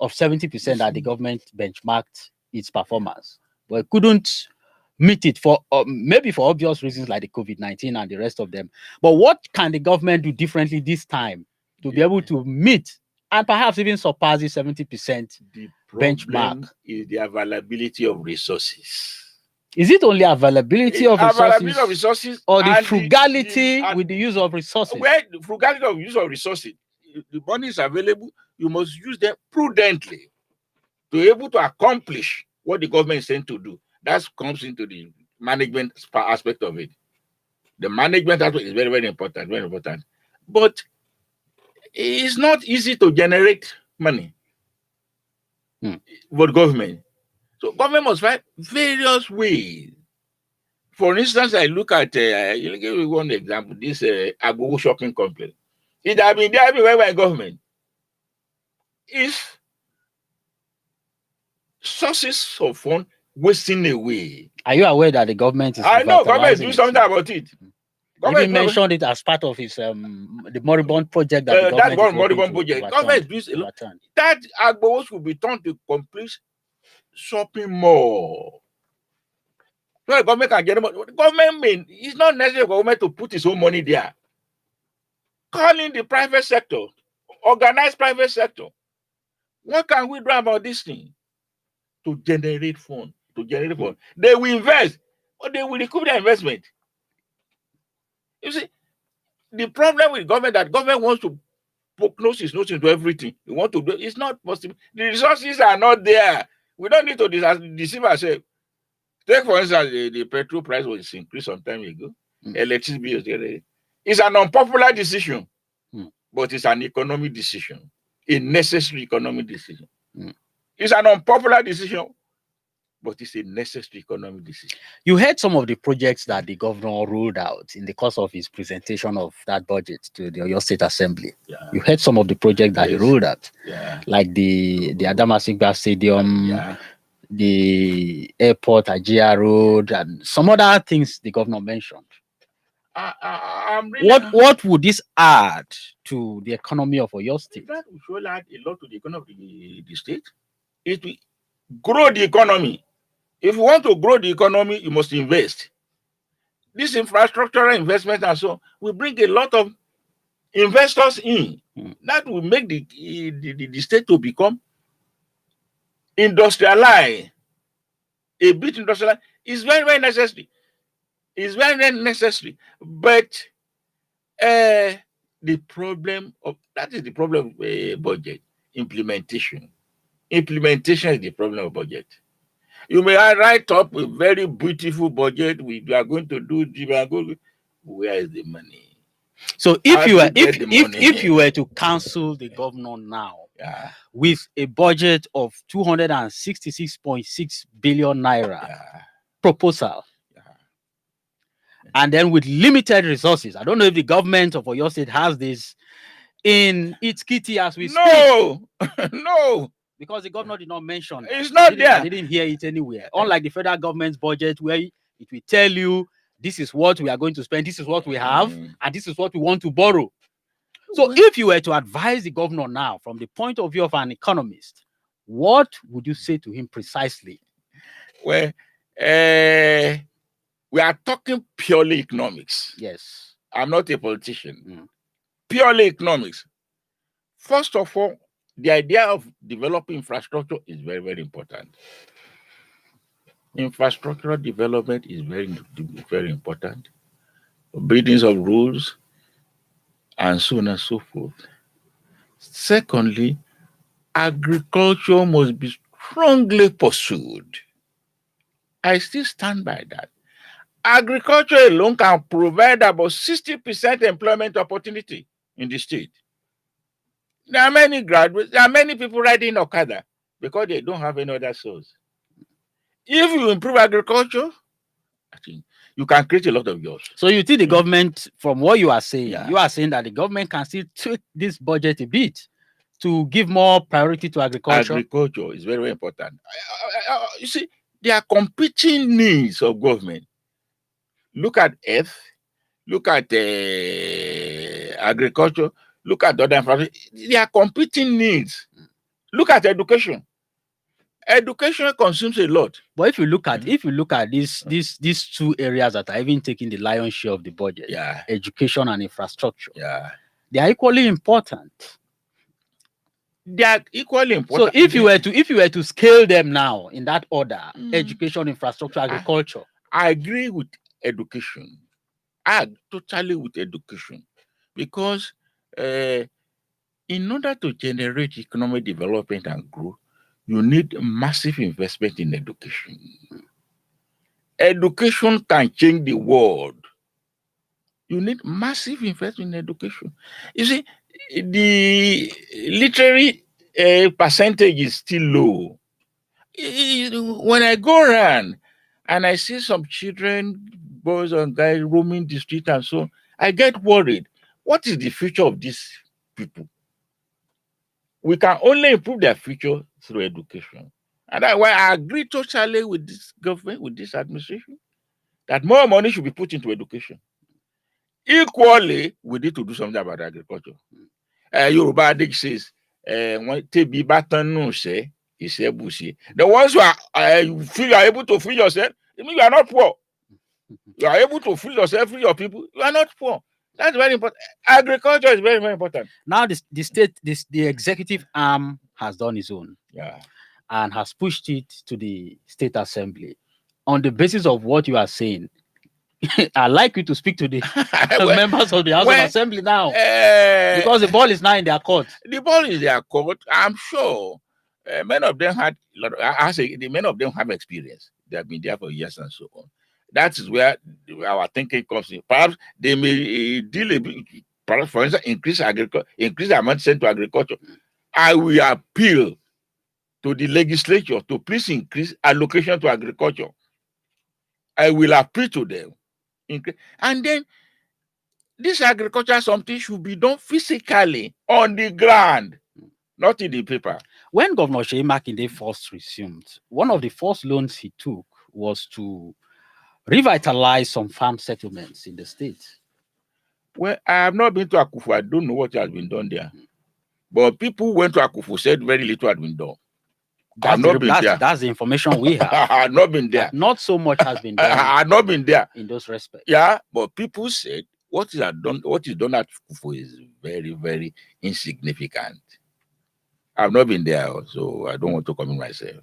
of 70% that the government benchmarked its performance. But it couldn't meet it for maybe for obvious reasons like the COVID-19 and the rest of them. But what can the government do differently this time to be able to meet and perhaps even surpass the 70% benchmark?
Is the availability of resources.
Is it only availability of
resources
or the frugality with the use of resources?
Where the frugality of use of resources, the money is available, you must use them prudently to be able to accomplish what the government is saying to do. That comes into the management aspect of it. The management aspect is very, very important, very important. But it's not easy to generate money for the government. So government must find various ways. For instance, I look at, I'll give you one example, this Agbowo shopping complex. It has been there everywhere by government. If sources of funds wasting away.
Are you aware that the government is?
I know government is doing something about it.
Government mentioned it as part of his the moribund project that the government
that moribund project. Government is doing that Agbowo should be turned to complete shopping mall. So the government can get money. Government it's not necessary for government to put its own money there. Calling the private sector, organize private sector. What can we do about this thing? To generate funds. They will invest, but they will recoup their investment. You see, the problem with government that government wants to poke nose into everything. We want to do it's not possible. The resources are not there. We don't need to deceive ourselves. Take for instance, the petrol price was increased some time ago. Electricity bill. It's an unpopular decision, but it's an economic decision, a necessary economic decision. It's an unpopular decision, but it's a necessary economic decision.
You heard some of the projects that the governor ruled out in the course of his presentation of that budget to the Oyo State Assembly. You heard some of the projects that he ruled out, like the Adamasingba Stadium, the airport, Ajia Road, and some other things the governor mentioned. What would this add to the economy of Oyo State?
That will add a lot to the economy of the state. It will grow the economy. If you want to grow the economy, you must invest. This infrastructural investment and so will bring a lot of investors in. That will make the state to become industrialized. A bit industrialized is very, very necessary. It's very, very necessary. But the problem of that is the problem of budget implementation. Implementation is the problem of budget. You may write up a very beautiful budget. We are going to do. Where is the money?
So if you were to counsel the governor now with a budget of 266.6 billion naira proposal, and then with limited resources. I don't know if the government of Oyo State has this in its kitty as we speak,
No, no,
because the governor did not mention that.
it's not
I
there.
didn't hear it anywhere. Unlike the federal government's budget, where it will tell you this is what we are going to spend, this is what we have, and this is what we want to borrow. So if you were to advise the governor now from the point of view of an economist, what would you say to him precisely?
Well, we are talking purely economics.
Yes.
I'm not a politician. Purely economics. First of all, the idea of developing infrastructure is very, very important. Infrastructural development is very, very important. Buildings of roads, and so on and so forth. Secondly, agriculture must be strongly pursued. I still stand by that. Agriculture alone can provide about 60% employment opportunity in the state. There are many graduates, there are many people riding Okada because they don't have any other source. If you improve agriculture, I think you can create a lot of jobs.
So you think the government, from what you are saying,
Yeah.
you are saying that the government can still tweak this budget a bit to give more priority to agriculture?
Agriculture is very, very important. You see, there are competing needs of government. Look at earth, look at agriculture, look at other infrastructure. There are competing needs. Look at education. Education consumes a lot.
But if you look at these two areas that are even taking the lion's share of the budget,
Yeah,
education and infrastructure,
yeah.
they are equally important.
They are equally important.
So if you were to scale them now in that order, education, infrastructure, agriculture.
I agree with education. I totally with education, because in order to generate economic development and growth, you need massive investment in education. Education can change the world. You need massive investment in education. You see, the literary percentage is still low. When I go around and I see some children, boys and guys roaming the street and so on, I get worried. What is the future of these people? We can only improve their future through education. And that's why I agree totally with this government, with this administration, that more money should be put into education. Equally, we need to do something about agriculture. Yoruba adage says, the ones who are able to feed yourself, it means you are not poor. You are able to feed yourself, feed your people, you are not poor. That's very important. Agriculture is very, very important.
Now the executive arm has done its own.
Yeah.
And has pushed it to the state assembly. On the basis of what you are saying, I'd like you to speak to the members of the House of Assembly now, because the ball is now in their court.
The ball is in their court. I'm sure many of them had a lot of, many of them have experience. They have been there for years and so on. That is where our thinking comes in. Perhaps they may deal a bit, perhaps, for instance, increase the amount sent to agriculture. I will appeal to the legislature to please increase allocation to agriculture. I will appeal to them. And then this agriculture, something should be done physically on the ground, not in the paper.
When Governor Seyi Makinde first resumed, one of the first loans he took was to revitalize some farm settlements in the state.
Well, I have not been to Akufu. I don't know what has been done there. But people who went to Akufu said very little had been done.
That's the information we have.
I have not been there.
Not so much has been done.
I have not been there
in those respects.
Yeah, but people said what is done at Akufu is very, very insignificant. I've not been there, so I don't want to comment myself.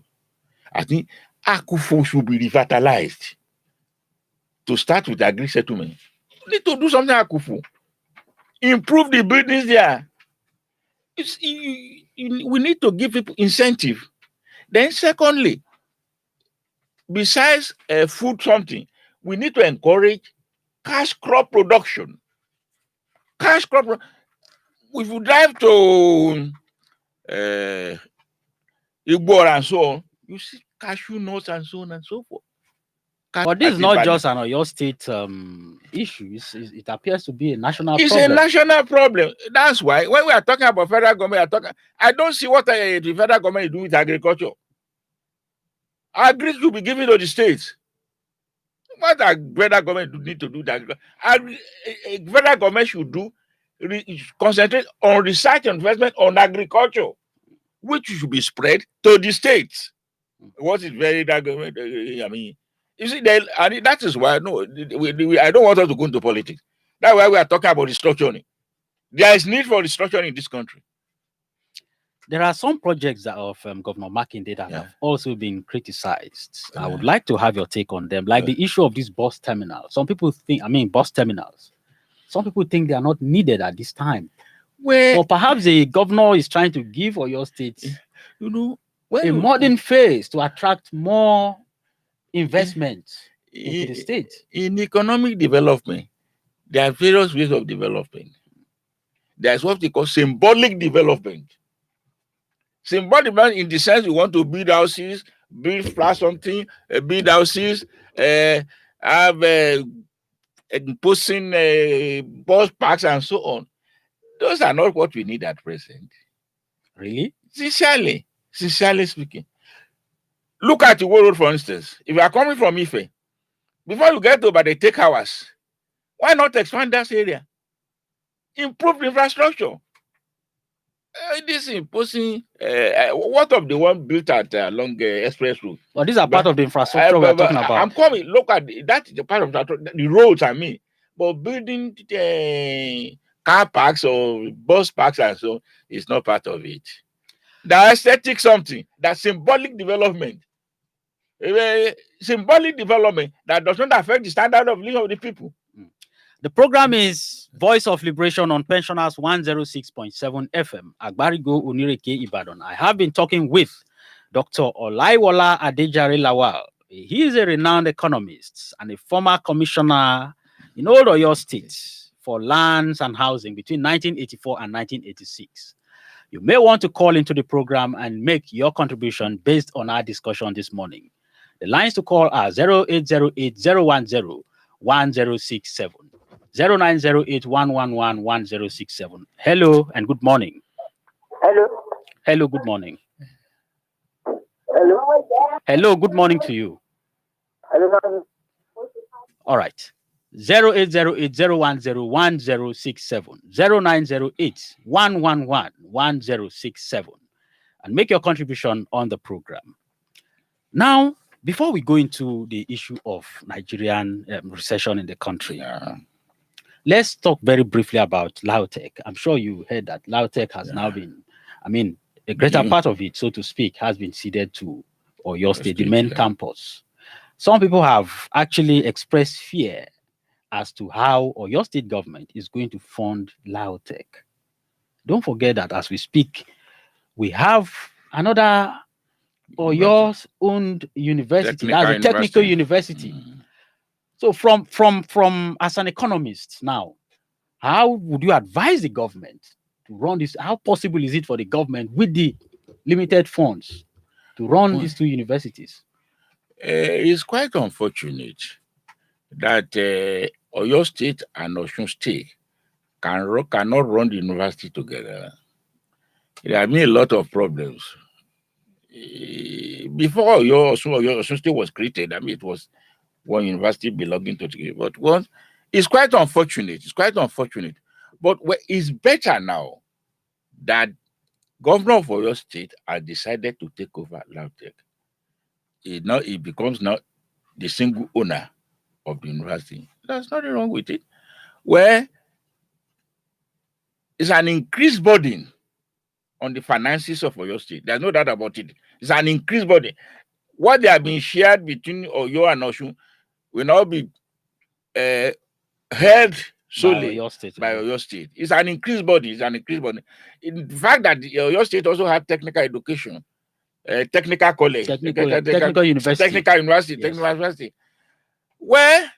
I think Akufu should be revitalized. To start with agri settlement, we need to do something at Akufu. Improve the buildings there. We need to give people incentive. Then secondly, besides food something, we need to encourage cash crop production. If you drive to Igbo and so on, you see cashew nuts and so on and so forth.
But this is not just an Oyo State issue. It appears to be a national
It's
problem.
a national problem. That's why when we are talking about federal government, I don't see what the federal government is doing with agriculture. Agri should be given to the states. What the federal government need to do that? Federal government should do concentrate on research and investment on agriculture, which should be spread to the states. What is very that government? I mean, you see, and that is why I don't want us to go into politics. That's why we are talking about restructuring. There is need for restructuring in this country.
There are some projects that of Governor Makinde that have also been criticized. I would like to have your take on them, like the issue of this bus terminal. Some people think, bus terminals. Some people think they are not needed at this time. But perhaps the governor is trying to give Oyo State, a modern face to attract more investment into the state.
In economic development, there are various ways of development. There's what they call symbolic development. Symbolic development in the sense you want to build houses, build flat something, build houses, have imposing bus parks and so on. Those are not what we need at present.
Really?
Sincerely speaking. Look at the road, for instance. If you are coming from Ife, before you get to they take hours, why not expand that area? Improve infrastructure. This imposing what of the one built at along express route?
Well, these are part of the infrastructure we're talking about.
I'm coming. Look at that's the part of the roads. I mean, but building car parks or bus parks and so is not part of it. The aesthetic something, that symbolic development, symbolic development that does not affect the standard of living of the people.
The program is Voice of Liberation on Pensioners 106.7 FM, Agbarigo Onireke Ibadan. I have been talking with Dr. Olaiwola Adejare Lawal. He is a renowned economist and a former commissioner in Old Oyo State for lands and housing between 1984 and 1986. You may want to call into the program and make your contribution based on our discussion this morning. The lines to call are 0808-010-1067. 0908-111-1067. Hello and good morning.
Hello.
Hello, good morning.
Hello.
Hello, good morning to you.
Hello.
All right. 0808-010-1067. 0908-111-1067. And make your contribution on the program. Now, before we go into the issue of Nigerian recession in the country, let's talk very briefly about Lautech. I'm sure you heard that Lautech has now been, a greater part of it, so to speak, has been ceded to Oyo State, the main campus. Some people have actually expressed fear as to how Oyo State government is going to fund Lautech. Don't forget that as we speak, we have another Oyo's owned university, that's a technical university. So from as an economist now, how would you advise the government to run this? How possible is it for the government with the limited funds to run these two universities?
It's quite unfortunate that Oyo State and Osun State cannot run the university together. There have been a lot of problems. Before Osun State was created, it was one university belonging to the, but it's quite unfortunate. But it's better now that governor of Oyo State has decided to take over Lautech. It becomes now the single owner of the university. There's nothing wrong with it. Where it's an increased burden on the finances of Oyo State. There's no doubt about it. It's an increased burden. What they have been shared between Oyo and Osun will now be held solely by Oyo State. It's an increased body. In the fact that Oyo State also have technical education, technical college, technical university, where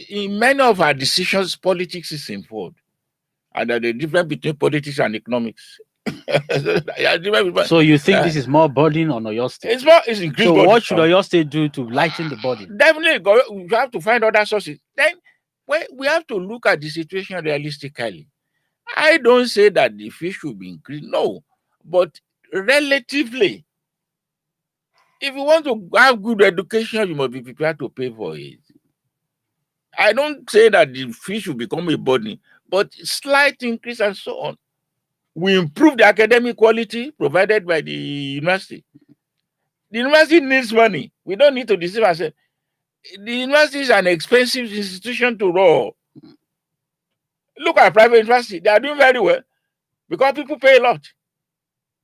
in many of our decisions, politics is involved, and the difference between politics and economics
So you think this is more burden on Oyo State?
It's increased.
So
burden
what should
on-
Oyo State do to lighten the burden?
Definitely, we have to find other sources. Then we have to look at the situation realistically. I don't say that the fee should be increased, no, but relatively, if you want to have good education, you must be prepared to pay for it. I don't say that the fee should become a burden, but slight increase and so on. We improve the academic quality provided by the university. The university needs money. We don't need to deceive ourselves. The university is an expensive institution to run. Look at private university; they are doing very well because people pay a lot.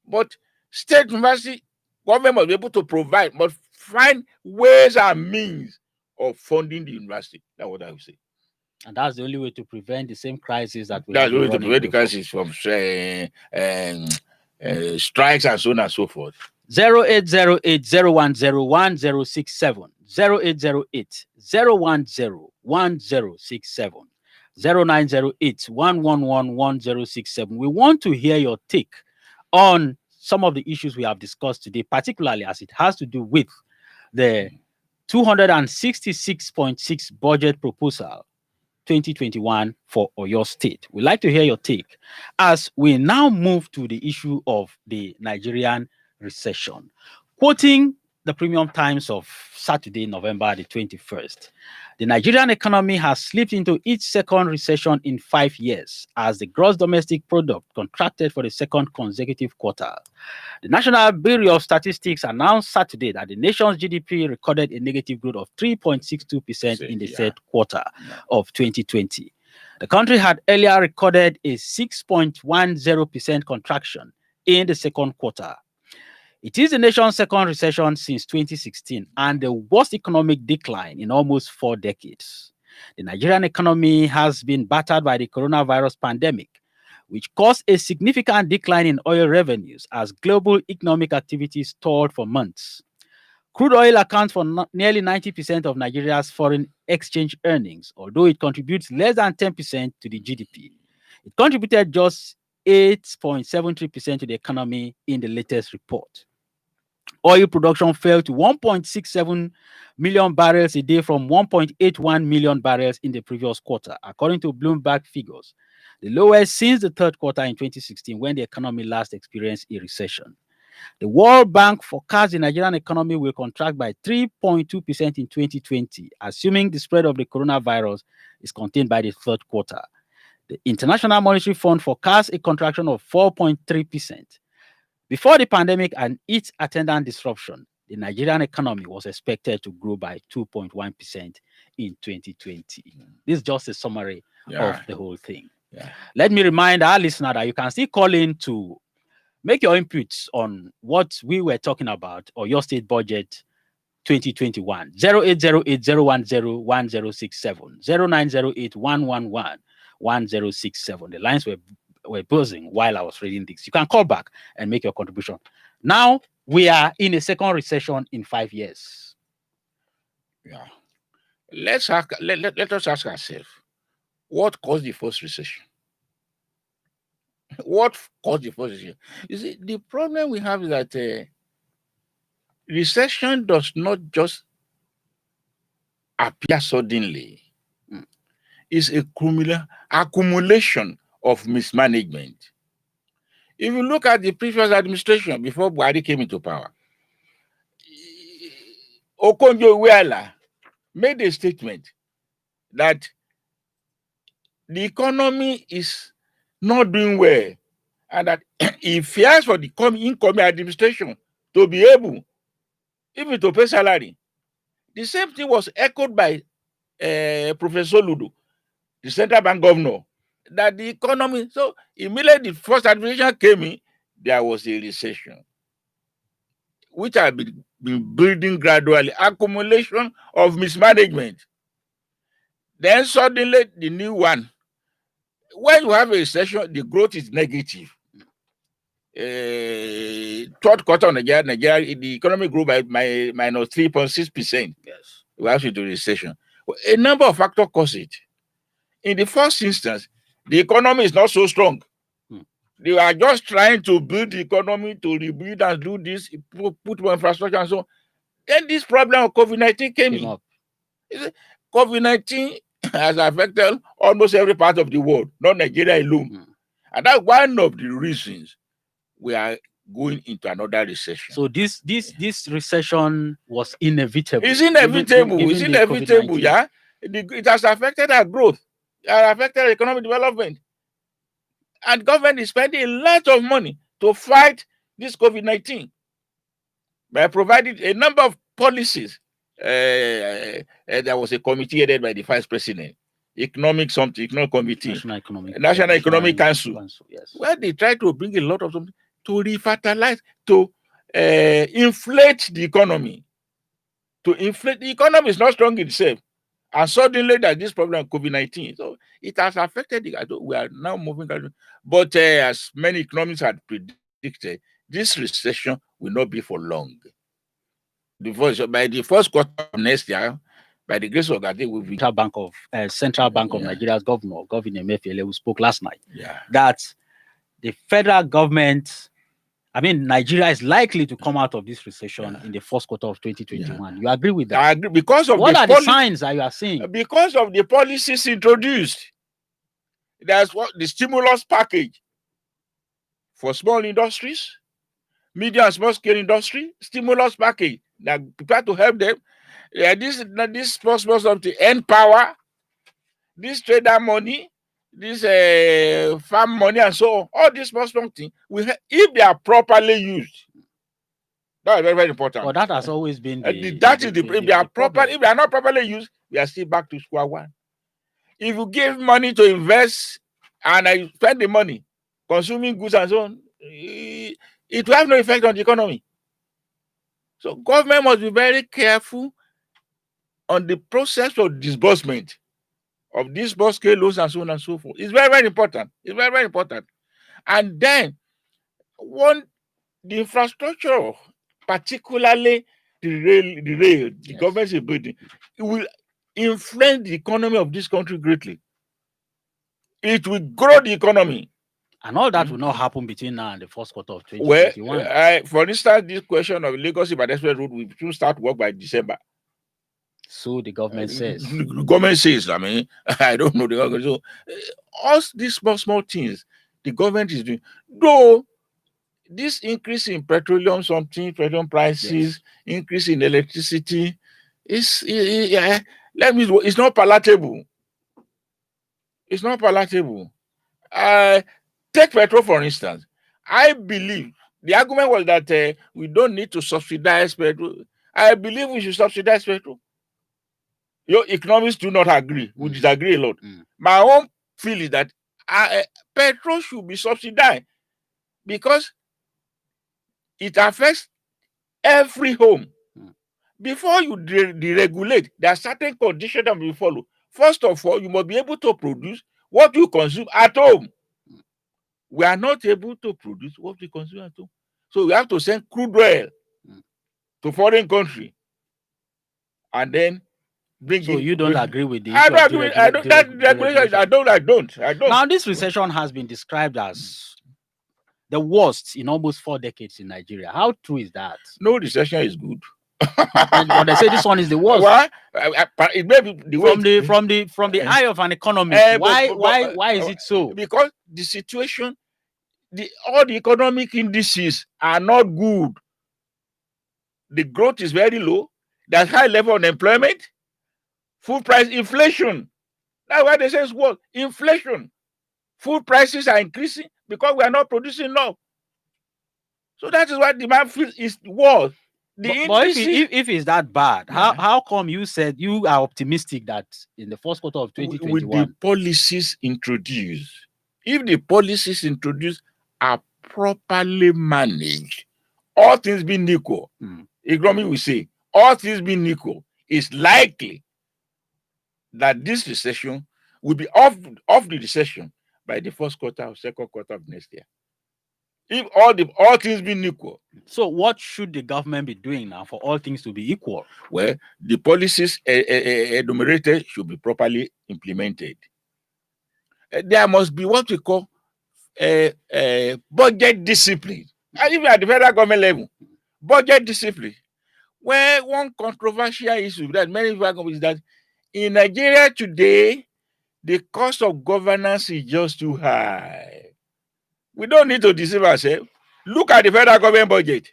But state university, government must be able to provide, must find ways and means of funding the university. That's what I would say.
And that's the only way to prevent the same crisis that we
That's
have
the way
been
to
running
prevent the
before.
crisis from strikes and so on and so forth.
0808-010-1067, 0808-010-1067, 0908-111-1067. We want to hear your take on some of the issues we have discussed today, particularly as it has to do with the 266.6 budget proposal 2021 for Oyo State. We'd like to hear your take as we now move to the issue of the Nigerian recession. Quoting the Premium Times of Saturday, November the 21st, the Nigerian economy has slipped into its second recession in 5 years as the gross domestic product contracted for the second consecutive quarter. The National Bureau of Statistics announced Saturday that the nation's GDP recorded a negative growth of 3.62% in the third quarter of 2020. The country had earlier recorded a 6.10% contraction in the second quarter. It is the nation's second recession since 2016 and the worst economic decline in almost 4 decades. The Nigerian economy has been battered by the coronavirus pandemic, which caused a significant decline in oil revenues as global economic activity stalled for months. Crude oil accounts for nearly 90% of Nigeria's foreign exchange earnings, although it contributes less than 10% to the GDP. It contributed just 8.73% to the economy in the latest report. Oil production fell to 1.67 million barrels a day from 1.81 million barrels in the previous quarter, according to Bloomberg figures, the lowest since the third quarter in 2016 when the economy last experienced a recession. The World Bank forecasts the Nigerian economy will contract by 3.2% in 2020, assuming the spread of the coronavirus is contained by the third quarter. The International Monetary Fund forecasts a contraction of 4.3%. Before the pandemic and its attendant disruption, the Nigerian economy was expected to grow by 2.1% in 2020. This is just a summary of the whole thing. Let me remind our listener that you can still call in to make your inputs on what we were talking about or your state budget 2021. 0808-010-1067, 0908-111-1067. The lines were buzzing while I was reading this. You can call back and make your contribution. Now we are in a second recession in 5 years.
Yeah. Let us ask ourselves, what caused the first recession? What caused the first recession? You see, the problem we have is that recession does not just appear suddenly. It's a accumulation of mismanagement. If you look at the previous administration before Buhari came into power, Okonjo-Iweala made a statement that the economy is not doing well and that he fears for the incoming administration to be able even to pay salary. The same thing was echoed by Professor Ludo, the central bank governor, that the economy, so immediately the first administration came in, there was a recession, which had been building gradually, accumulation of mismanagement. Then suddenly the new one, when you have a recession, the growth is negative. Third quarter of Nigeria, the economy grew by minus 3.6%.
Yes.
We have to do recession. A number of factors cause it. In the first instance, the economy is not so strong. They are just trying to build the economy, to rebuild and do this, put more infrastructure and so on. Then this problem of COVID-19 came in.
up.
COVID-19 has affected almost every part of the world, not Nigeria alone.
Mm.
And that's one of the reasons we are going into another recession.
So this recession was inevitable.
It's inevitable.
given
It's
the
inevitable,
COVID-19.
yeah. It has affected our growth. It has affected economic development. And government is spending a lot of money to fight this COVID-19 by providing a number of policies. There was a committee headed by the vice president, economic committee, National Economic Council,
yes,
where they try to bring a lot of something to refertilize, to inflate the economy. To inflate the economy is not strong itself. And suddenly there's this problem of COVID-19. So it has affected we are now moving. But as many economists had predicted, this recession will not be for long. By the first quarter of next year, by the grace of God, we will be
Central Bank of Nigeria's Governor Emefiele, who spoke last night,
yeah,
that the federal government, Nigeria is likely to come out of this recession in the first quarter of 2021. You agree with that?
I agree, because of
what are the signs that you are seeing?
Because of the policies introduced. That's what the stimulus package for small industries, medium and small scale industry, stimulus package that try to help them. Yeah, this possible something, end power, this trader money, this farm money, and so on. All these possible things, if they are properly used, that is very, very important.
Well, that has always been
if they are not properly used, we are still back to square one. If you give money to invest and I spend the money consuming goods and so on, it will have no effect on the economy. So government must be very careful on the process of disbursement of these small scale loans and so on and so forth. It's very, very important. It's very, very important. And then the infrastructure, particularly the rail, the government is building, it will influence the economy of this country greatly. It will grow the economy.
And all that will not happen between now and the first quarter of 2021.
Well, for instance, this question of Lagos-Ibadan Express Road will soon start work by December.
So the government says.
The government says, I don't know the government. So all these small things the government is doing. Though this increase in petroleum prices, increase in electricity, it's not palatable. It's not palatable. Take petrol, for instance. I believe the argument was that we don't need to subsidize petrol. I believe we should subsidize petrol. Your economists do not agree. We disagree a lot. My own feel is that petrol should be subsidized because it affects every home. Before you deregulate, there are certain conditions that will follow. First of all, you must be able to produce what you consume at home. We are not able to produce what we consume at home. So we have to send crude oil to foreign country and then bring
so
it.
you don't agree with the
I don't.
Now, this recession has been described as the worst in almost 4 decades in Nigeria. How true is that?
No recession is good.
But they say this one is the worst.
Why? It may be the
from the eye of an economist. Why is it so?
Because the situation, all the economic indices are not good. The growth is very low. There's high level of unemployment, food price inflation. That's why they say it's worse. Inflation. Food prices are increasing because we are not producing enough. So that is why demand is worse.
But if it's that bad, how come you said you are optimistic that in the first quarter of 2021
with the policies introduced, if the policies introduced are properly managed, all things being equal, economy will say, all things being equal, it's likely that this recession will be off the recession by the first quarter or second quarter of next year. If all things being equal.
So what should the government be doing now for all things to be equal?
Well, the policies enumerated should be properly implemented. There must be what we call budget discipline, and even at the federal government level, budget discipline. Where one controversial issue that many people are is that in Nigeria today, the cost of governance is just too high. We don't need to deceive ourselves. Look at the federal government budget.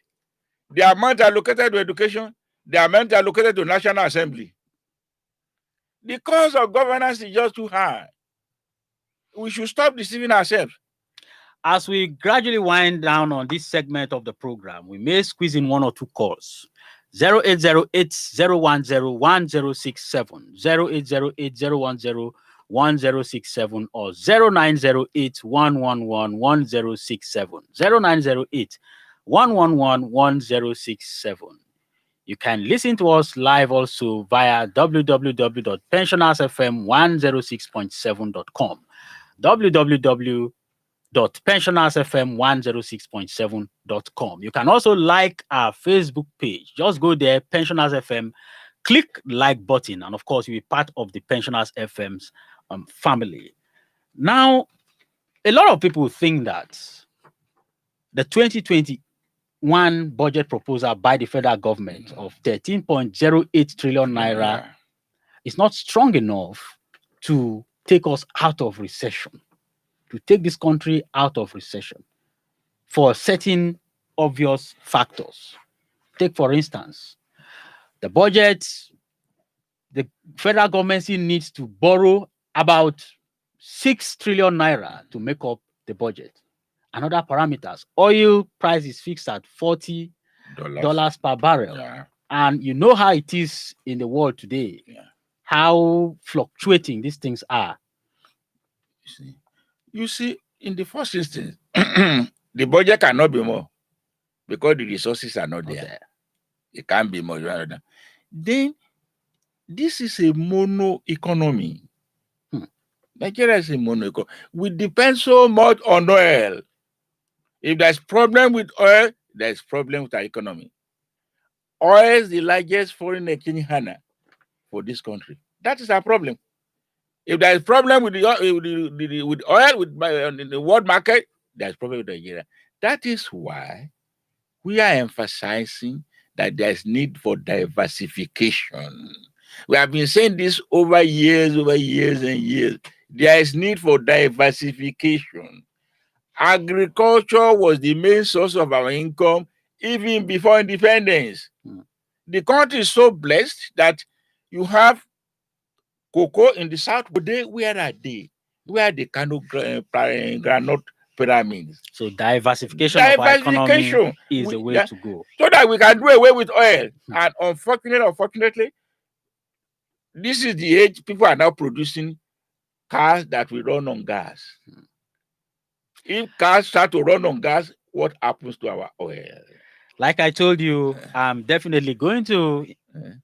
The amount allocated to education, the amount allocated to National Assembly. The cost of governance is just too high. We should stop deceiving ourselves.
As we gradually wind down on this segment of the program, we may squeeze in one or two calls. 0808-010-1067, 0808-010-1067, or 0908-111-1067, 0908-111-1067. You can listen to us live also via www.pensionersfm106.7.com, www.pensionersfm106.7.com. You can also like our Facebook page. Just go there, Pensioners FM, click like button, and of course, you'll be part of the Pensioners FM's family. Now, a lot of people think that the 2021 budget proposal by the federal government of 13.08 trillion naira is not strong enough to take us out of recession, to take this country out of recession for certain obvious factors. Take, for instance, the budget, the federal government still needs to borrow about 6 trillion naira to make up the budget. Another parameters, oil price is fixed at $40 per barrel.
Yeah.
And you know how it is in the world today, how fluctuating these things are.
You see, in the first instance, the budget cannot be more because the resources are not there. It can't be more. Then, this is a mono economy. Nigeria is a mono economy. We depend so much on oil. If there's problem with oil, there's problem with our economy. Oil is the largest foreign exchange earner for this country. That is our problem. If there is problem with oil in the world market, there's problem with Nigeria. That is why we are emphasizing that there's need for diversification. We have been saying this over years and years. There is need for diversification. Agriculture was the main source of our income even before independence. The country is so blessed that you have cocoa in the south. Where are they? Where are the granite pyramids?
So diversification of our economy is the way to go.
So that we can do away with oil. And unfortunately, this is the age people are now producing cars that will run on gas. If cars start to run on gas, what happens to our oil?
Like I told you, I'm definitely going to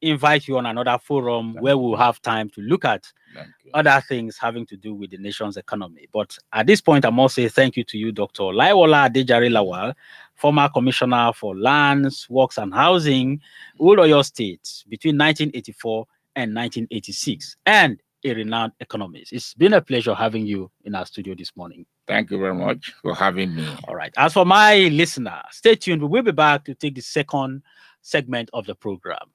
invite you on another forum where we'll have time to look at other things having to do with the nation's economy. But at this point, I must say thank you to you, Dr. Laiwola Adejare Lawal, former Commissioner for Lands, Works and Housing, Oyo State between 1984 and 1986, and a renowned economist. It's been a pleasure having you in our studio this morning.
Thank you very much for having me.
All right. As for my listener, stay tuned. We will be back to take the second segment of the program.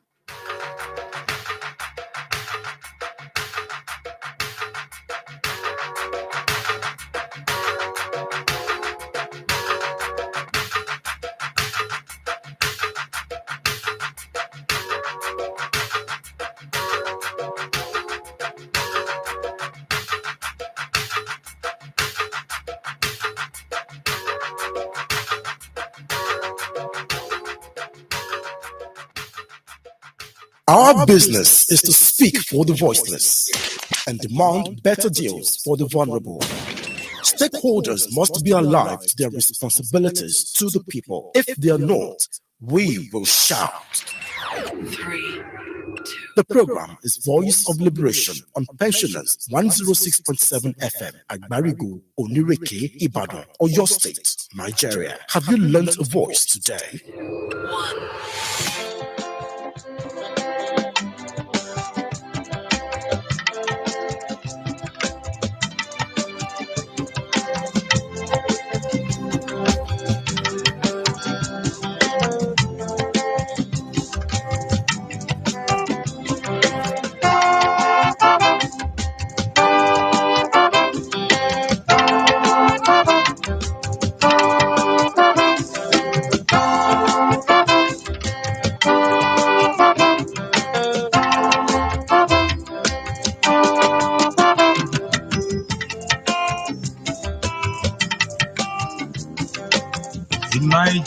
Our business is to speak for the voiceless and demand better deals for the vulnerable. Stakeholders must be alive to their responsibilities to the people. If they are not, we will shout.
3, 2.
The program is Voice of Liberation on Pensioners 106.7 FM at Barigo, Onireke, Ibadan, Oyo State, Nigeria. Have you learned a voice today?
1.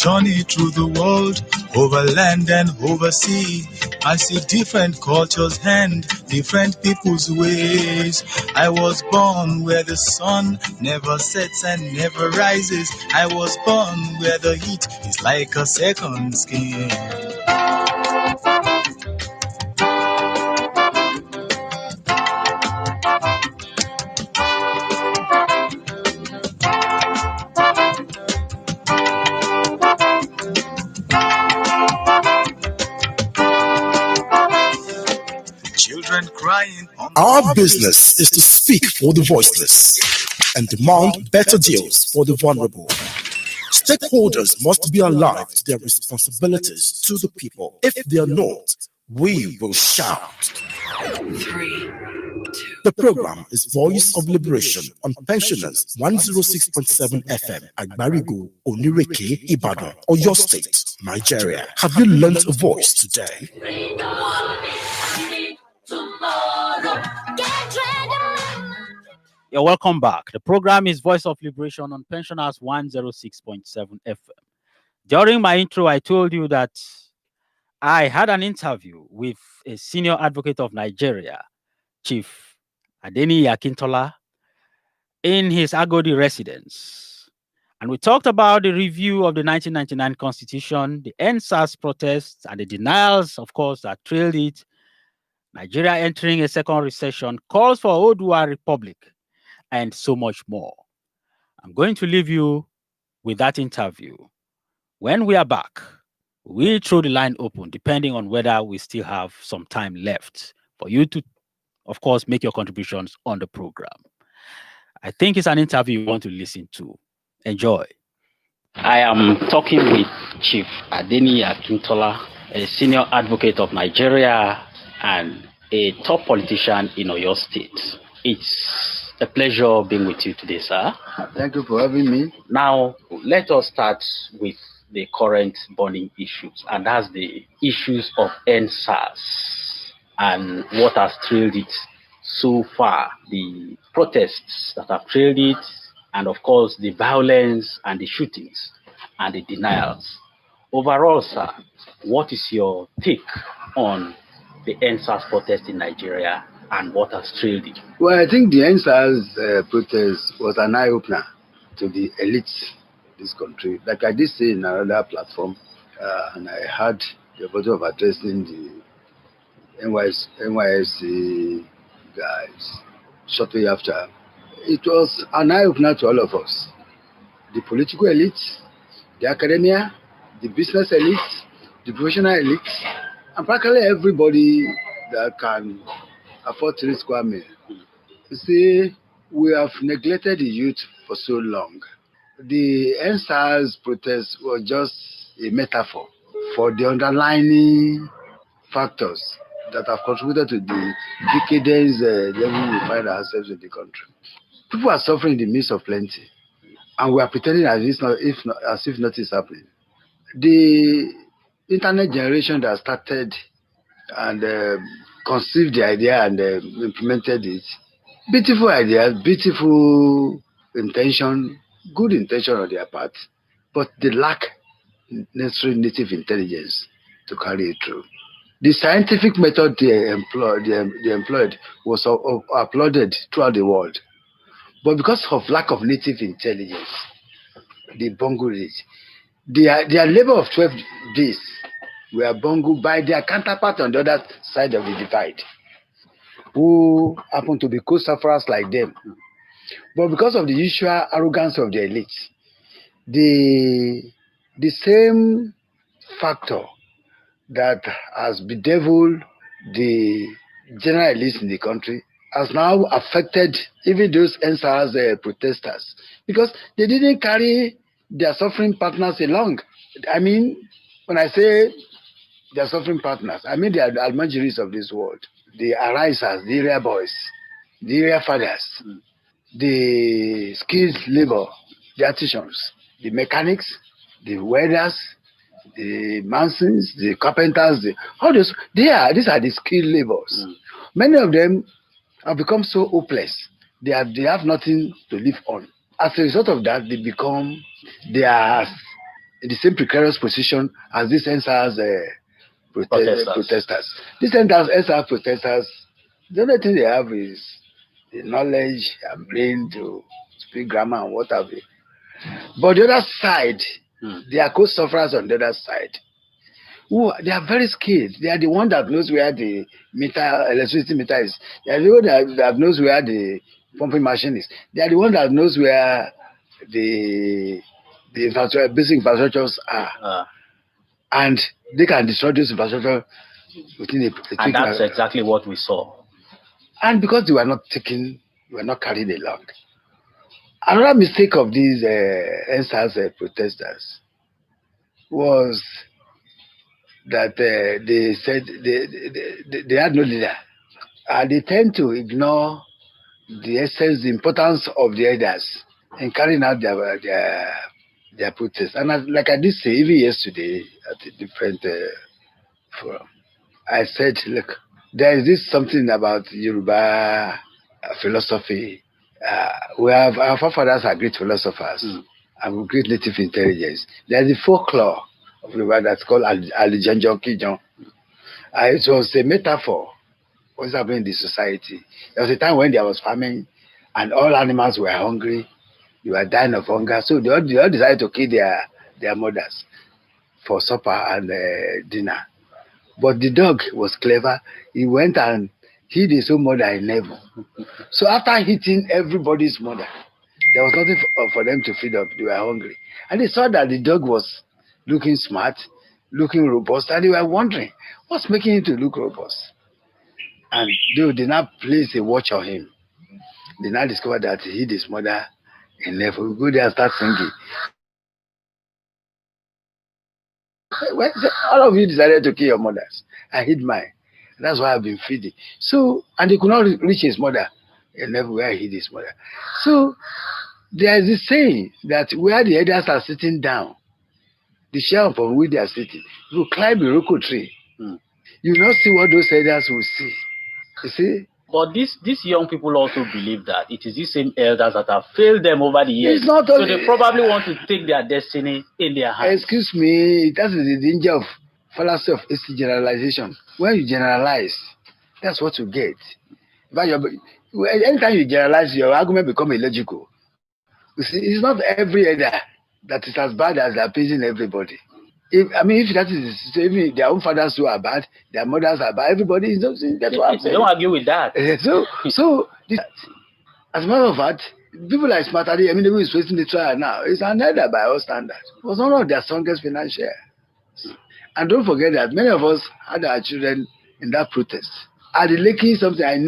journey through the world, over land and over sea. I see different cultures and different people's ways. I was born where the sun never sets and never rises. I was born where the heat is like a second skin. Children crying on
Our business is to speak for the voiceless and demand better deals for the vulnerable. Stakeholders must be alive to their responsibilities to the people. If they are not, we will shout. The program is Voice of Liberation on Pensioners 106.7 FM at Barigo, Onireke, Ibadan, or your state, Nigeria. Have you learnt a voice today?
You're welcome back. The program is Voice of Liberation on Pensioners 106.7 FM. During my intro, I told you that I had an interview with a senior advocate of Nigeria, Chief Adeni Akintola, in his Agodi residence. And we talked about the review of the 1999 Constitution, the NSAS protests, and the denials, of course, that trailed it, Nigeria entering a second recession, calls for Oodua Republic, and so much more. I'm going to leave you with that interview. When we are back, we'll throw the line open, depending on whether we still have some time left for you to, of course, make your contributions on the program. I think it's an interview you want to listen to. Enjoy. I am talking with Chief Adeni Akintola, a senior advocate of Nigeria and a top politician in Oyo State. It's a pleasure being with you today, sir.
Thank you for having me.
Now, let us start with the current burning issues, and that's the issues of NSAS and what has trailed it so far, the protests that have trailed it, and of course, the violence and the shootings and the denials. Overall, sir, what is your take on the NSAS protest in Nigeria and what has trailed it?
Well, I think the NSAS protest was an eye-opener to the elites of this country. Like I did say in another platform, and I had the opportunity of addressing the NYSC guys shortly after. It was an eye-opener to all of us. The political elites, the academia, the business elites, the professional elites, and practically everybody that can afford 3 square meals. You see, we have neglected the youth for so long. The NSAS protest was just a metaphor for the underlying factors that have contributed to the decadence level we find ourselves in the country. People are suffering in the midst of plenty, and we are pretending as if nothing is happening. The internet generation that started and conceived the idea and implemented it, beautiful ideas, beautiful intention, good intention on their part, but they lack necessary native intelligence to carry it through. The scientific method they employed was applauded throughout the world, but because of lack of native intelligence, they bungled it. Their labor of 12 days were bungled by their counterpart on the other side of the divide, who happen to be co-sufferers like them. But because of the usual arrogance of the elites, the same factor that has bedeviled the general elites in the country has now affected even those NSAS protesters, because they didn't carry their suffering partners along. I mean, when I say their suffering partners, I mean the Almajiris of this world, the arisers, the area boys, the area fathers, the skilled labor, the artisans, the mechanics, the welders, the masons, the carpenters, all those. These are the skilled laborers. Many of them have become so hopeless. They have nothing to live on. As a result of that, they are in the same precarious position as these NSAS protesters. These NSAS protesters, the only thing they have is the knowledge and brain to speak grammar and what have you. But the other side, they are co-sufferers on the other side. They are very skilled. They are the one that knows where the electricity meter is. They are the one that knows where the pumping machine is. They are the one that knows where the basic infrastructures are. And they can destroy those infrastructure within a
and that's exactly what we saw.
And because they were not carried along. Another mistake of these NSAS protesters was that they said they had no leader. They tend to ignore the essence, the importance of the elders in carrying out their protests. And like I did say, even yesterday at a different forum, I said, look, there is this something about Yoruba philosophy. Our forefathers are great philosophers and with great native intelligence. There is the folklore of Yoruba that's called Alijanjo Kijon. It was a metaphor what's happening in the society. There was a time when there was famine and all animals were hungry. They were dying of hunger. So they all decided to kill their mothers for supper and dinner. But the dog was clever. He went and hid his own mother in heaven. So after hitting everybody's mother, there was nothing for them to feed up. They were hungry. And they saw that the dog was looking smart, looking robust, and they were wondering, what's making him to look robust? And they did not place a watch on him. They now discovered that he hid his mother in heaven. We go there and start singing. All of you decided to kill your mothers. I hid mine. That's why I've been feeding. So, and he could not reach his mother. And everywhere he hid his mother. So, there is this saying that where the elders are sitting down, the chair upon which they are sitting, you climb a Iroko tree. You will not see what those elders will see. You see?
But these young people also believe that it is these same elders that have failed them over the years.
It's not
so they probably want to take their destiny in their hands.
Excuse me, that is the danger of fallacy of hasty generalization. When you generalize, that's what you get. But anytime you generalize, your argument becomes illogical. You see, it's not every elder that is as bad as appeasing everybody. If that is, even their own fathers who are bad, their mothers are bad, everybody is not saying that's what I'm saying.
Don't argue with that.
So as a matter of fact, people like Smart Ali, who is facing the trial now, is an elder by all standards. It was one of their strongest financiers. And don't forget that many of us had our children in that protest. At the Lekki something, I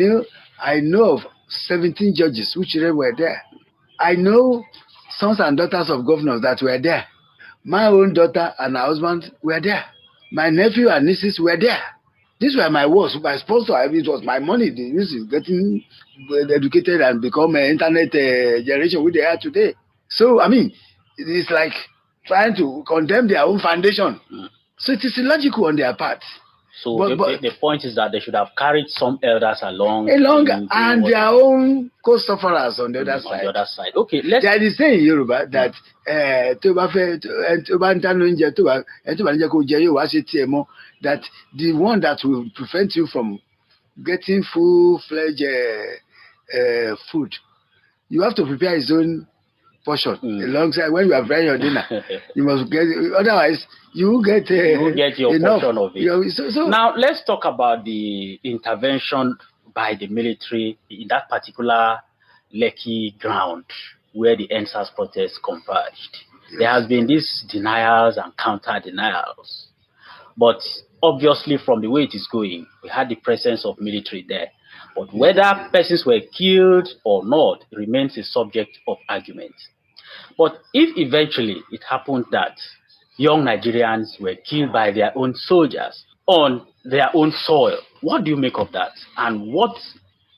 know of 17 judges whose children were there. I know sons and daughters of governors that were there. My own daughter and her husband were there. My nephew and nieces were there. These were my words. My sponsor, it was my money. They used to getting educated and become an internet generation which they are today. So, it's like trying to condemn their own foundation. So it is illogical on their part.
So the point is that they should have carried some elders along
and their own co-sufferers on the other side.
On the other side. Okay,
there is a saying in Yoruba that that the one that will prevent you from getting full-fledged food, you have to prepare his own portion alongside when you are frying your dinner. You must get otherwise you will get
your
enough.
Portion of it. Now let's talk about the intervention by the military in that particular Lekki ground where the NSAS protests converged. Yes. There has been these denials and counter denials, but obviously from the way it is going, we had the presence of military there. But whether persons were killed or not remains a subject of argument. But if eventually it happened that young Nigerians were killed by their own soldiers on their own soil, what do you make of that? And what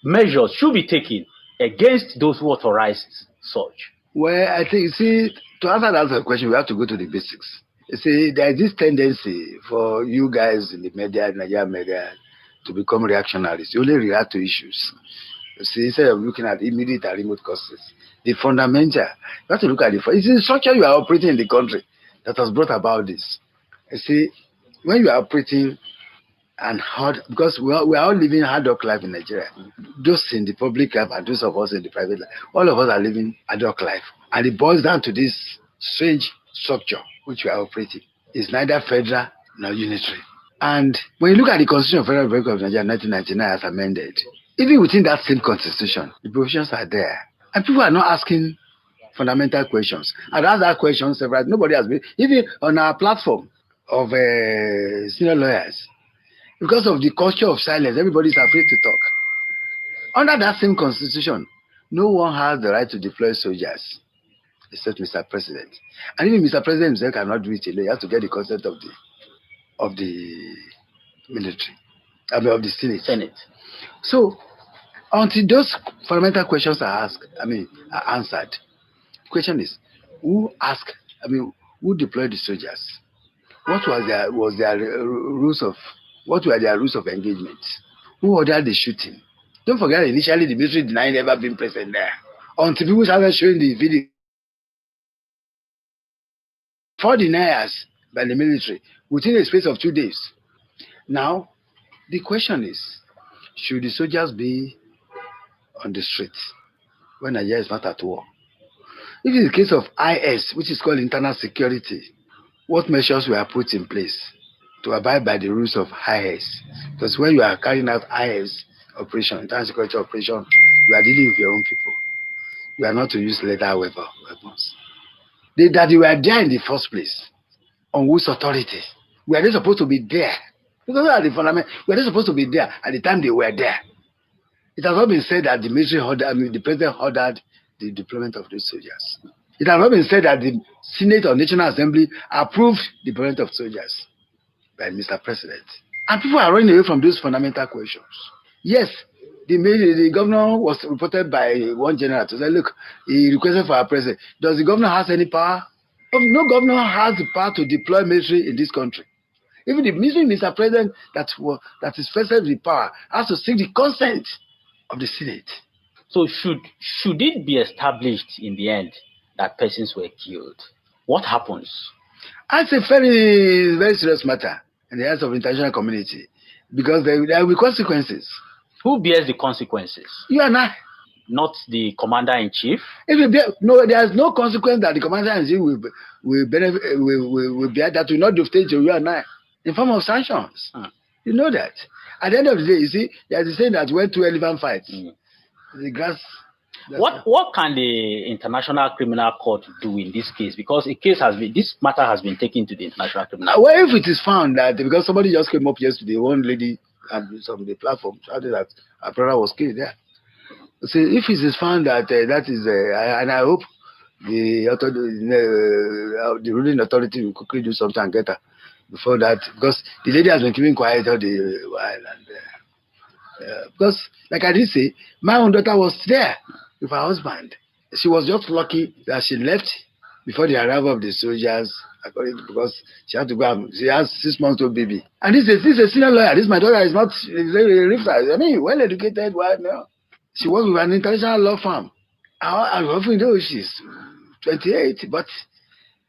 measures should be taken against those who authorized such?
Well, I think, to answer that question, we have to go to the basics. There is this tendency for you guys in the media, Nigerian media, to become reactionaries. You only react to issues. Instead of looking at immediate and remote causes, the fundamental, you have to look at it's the structure you are operating in the country that has brought about this. You see, when you are operating and hard, because we are all living hard work life in Nigeria. Those in the public life and those of us in the private life, all of us are living hard work life. And it boils down to this strange structure which we are operating. It's neither federal nor unitary. And when you look at the Constitution of Federal Republic of Nigeria 1999 as amended, even within that same constitution, the provisions are there. And people are not asking fundamental questions. I've asked that question several times. Nobody has been, even on our platform of senior lawyers, because of the culture of silence, everybody is afraid to talk. Under that same constitution, no one has the right to deploy soldiers except Mr. President. And even Mr. President himself cannot do it alone. He has to get the consent of the military, of the Senate. So until those fundamental questions are answered, the question is, who deployed the soldiers? What were their rules of engagement? Who ordered the shooting? Don't forget, initially the military denied ever being present there. Until people started showing the video. 4 deniers by the military within a space of 2 days. Now, the question is, should the soldiers be on the streets when Nigeria is not at war? If it's the case of IS, which is called internal security, what measures were put in place to abide by the rules of IS? Because when you are carrying out IS operation, internal security operation, you are dealing with your own people. You are not to use lethal weapons. That you were there in the first place, on whose authority? Were they supposed to be there? Because at the fundament, were they supposed to be there at the time they were there? It has not been said that the military the president ordered the deployment of those soldiers. It has not been said that the Senate or National Assembly approved the deployment of soldiers by Mr. President. And people are running away from those fundamental questions. Yes, the governor was reported by one general to say, look, he requested for our president. Does the governor have any power? No governor has the power to deploy military in this country. Even the military, Mr. President, that is vested with power, has to seek the consent of the Senate.
So should it be established in the end that persons were killed, what happens?
That's a very, very serious matter in the eyes of the international community, because there will be consequences.
Who bears the consequences?
You and I.
Not the commander-in-chief?
There is no consequence that the commander-in-chief will bear that will not dictate to you and I in form of sanctions. You know that. At the end of the day, you see, there's a saying that when 2 elephants fight, the grass.
What can the International Criminal Court do in this case? Because this matter has been taken to the International Criminal Court.
Well, if it is found that, because somebody just came up yesterday, one lady and some of the platform shouted that her brother was killed there. So if it is found that that is, and I hope the ruling authority will quickly do something and get her before that, because the lady has been keeping quiet all the while, and because, like I did say, my own daughter was there with her husband. She was just lucky that she left before the arrival of the soldiers, because she had to go. She has 6 months old baby, and this is a senior lawyer. My daughter is not very rifle. I mean, well educated. Why now? She works with an international law firm. I often know she's 28, but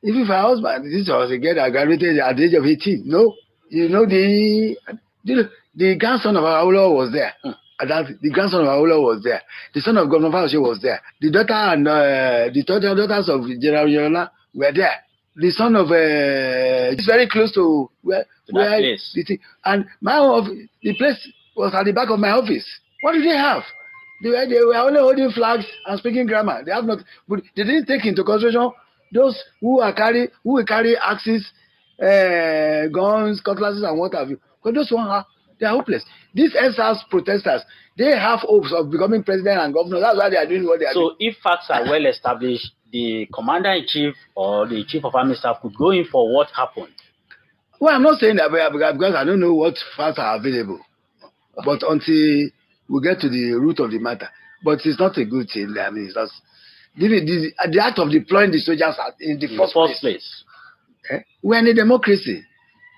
even her husband, this was a girl that graduated at the age of 18. No, you know the grandson of our Awolowo was there. The grandson of Awolowo was there. The son of Governor Fauci was there. The daughter and the daughters of General Yola were there. The son of it's very close to where
place.
And the place was at the back of my office. What did they have? They were only holding flags and speaking grammar. They have not, but they didn't take into consideration those who will carry axes, guns, cutlasses, and what have you. Because those ones they are hopeless. These SARS protesters, they have hopes of becoming president and governor. That's why they are doing what they are doing.
So if facts are well established, the commander-in-chief or the chief of army staff could go in for what happened.
Well, I'm not saying that because I don't know what facts are available. But until we get to the root of the matter. But it's not a good thing. I mean, it's just the act of deploying the soldiers in the first place. We're in a democracy,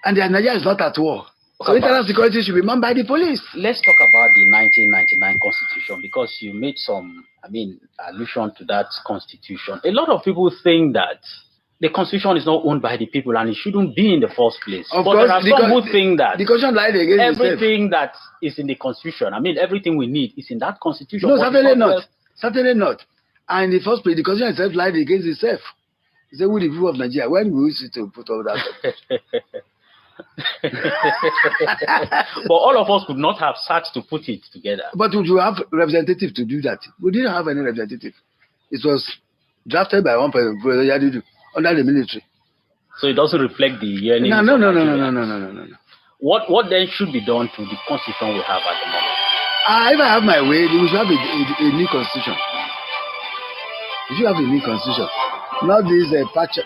and Nigeria is not at war. So internal security should be manned by the police.
Let's talk about the 1999 Constitution, because you made some, allusion to that Constitution. A lot of people think that the constitution is not owned by the people and it shouldn't be in the first place.
Of
But
course,
there are some who think that
the constitution lied against itself.
everything that is in the constitution, I mean, everything we need is in that constitution.
No,
but
certainly
it's
not.
well-
Certainly not. And in the first place, the constitution itself lied against itself. He said, "We the people of Nigeria, when we used to put all that up."
But all of us could not have sat to put it together.
But would you have representative to do that? We didn't have any representative. It was drafted by one person, President Yadudu, under the military.
So it doesn't reflect the yearnings.
No.
of Nigerians. What then should be done to the constitution we have at the moment?
If I have my way, we should have a new constitution. We should have a new constitution. Not this patch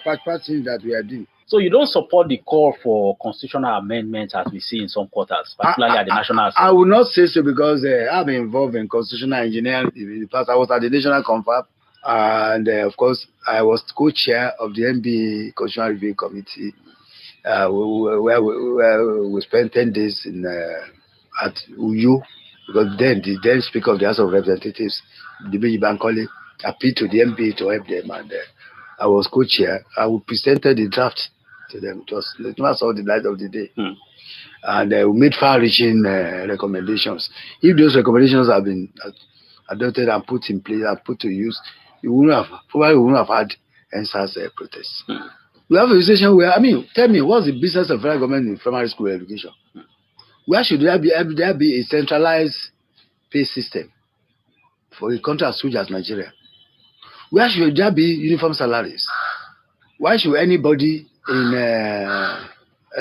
thing that we are doing.
So you don't support the call for constitutional amendments as we see in some quarters, particularly at the National Assembly?
I will not say so because I've been involved in constitutional engineering in the past. I was at the National Confab, and of course, I was co-chair of the MB Constitutional Review Committee, where we spent 10 days at Uyo, because then the then Speaker of the House of Representatives, Dibeji Bankole, appealed to the MB to help them, and I was co-chair. I presented the draft to them. It was all the light of the day. And we made far-reaching recommendations. If those recommendations have been adopted and put in place and put to use, we wouldn't have had NSAS protests. We have a situation where, tell me, what's the business of federal government in primary school education? Where should there be a centralized pay system for a country as huge as Nigeria? Where should there be uniform salaries? Why should anybody in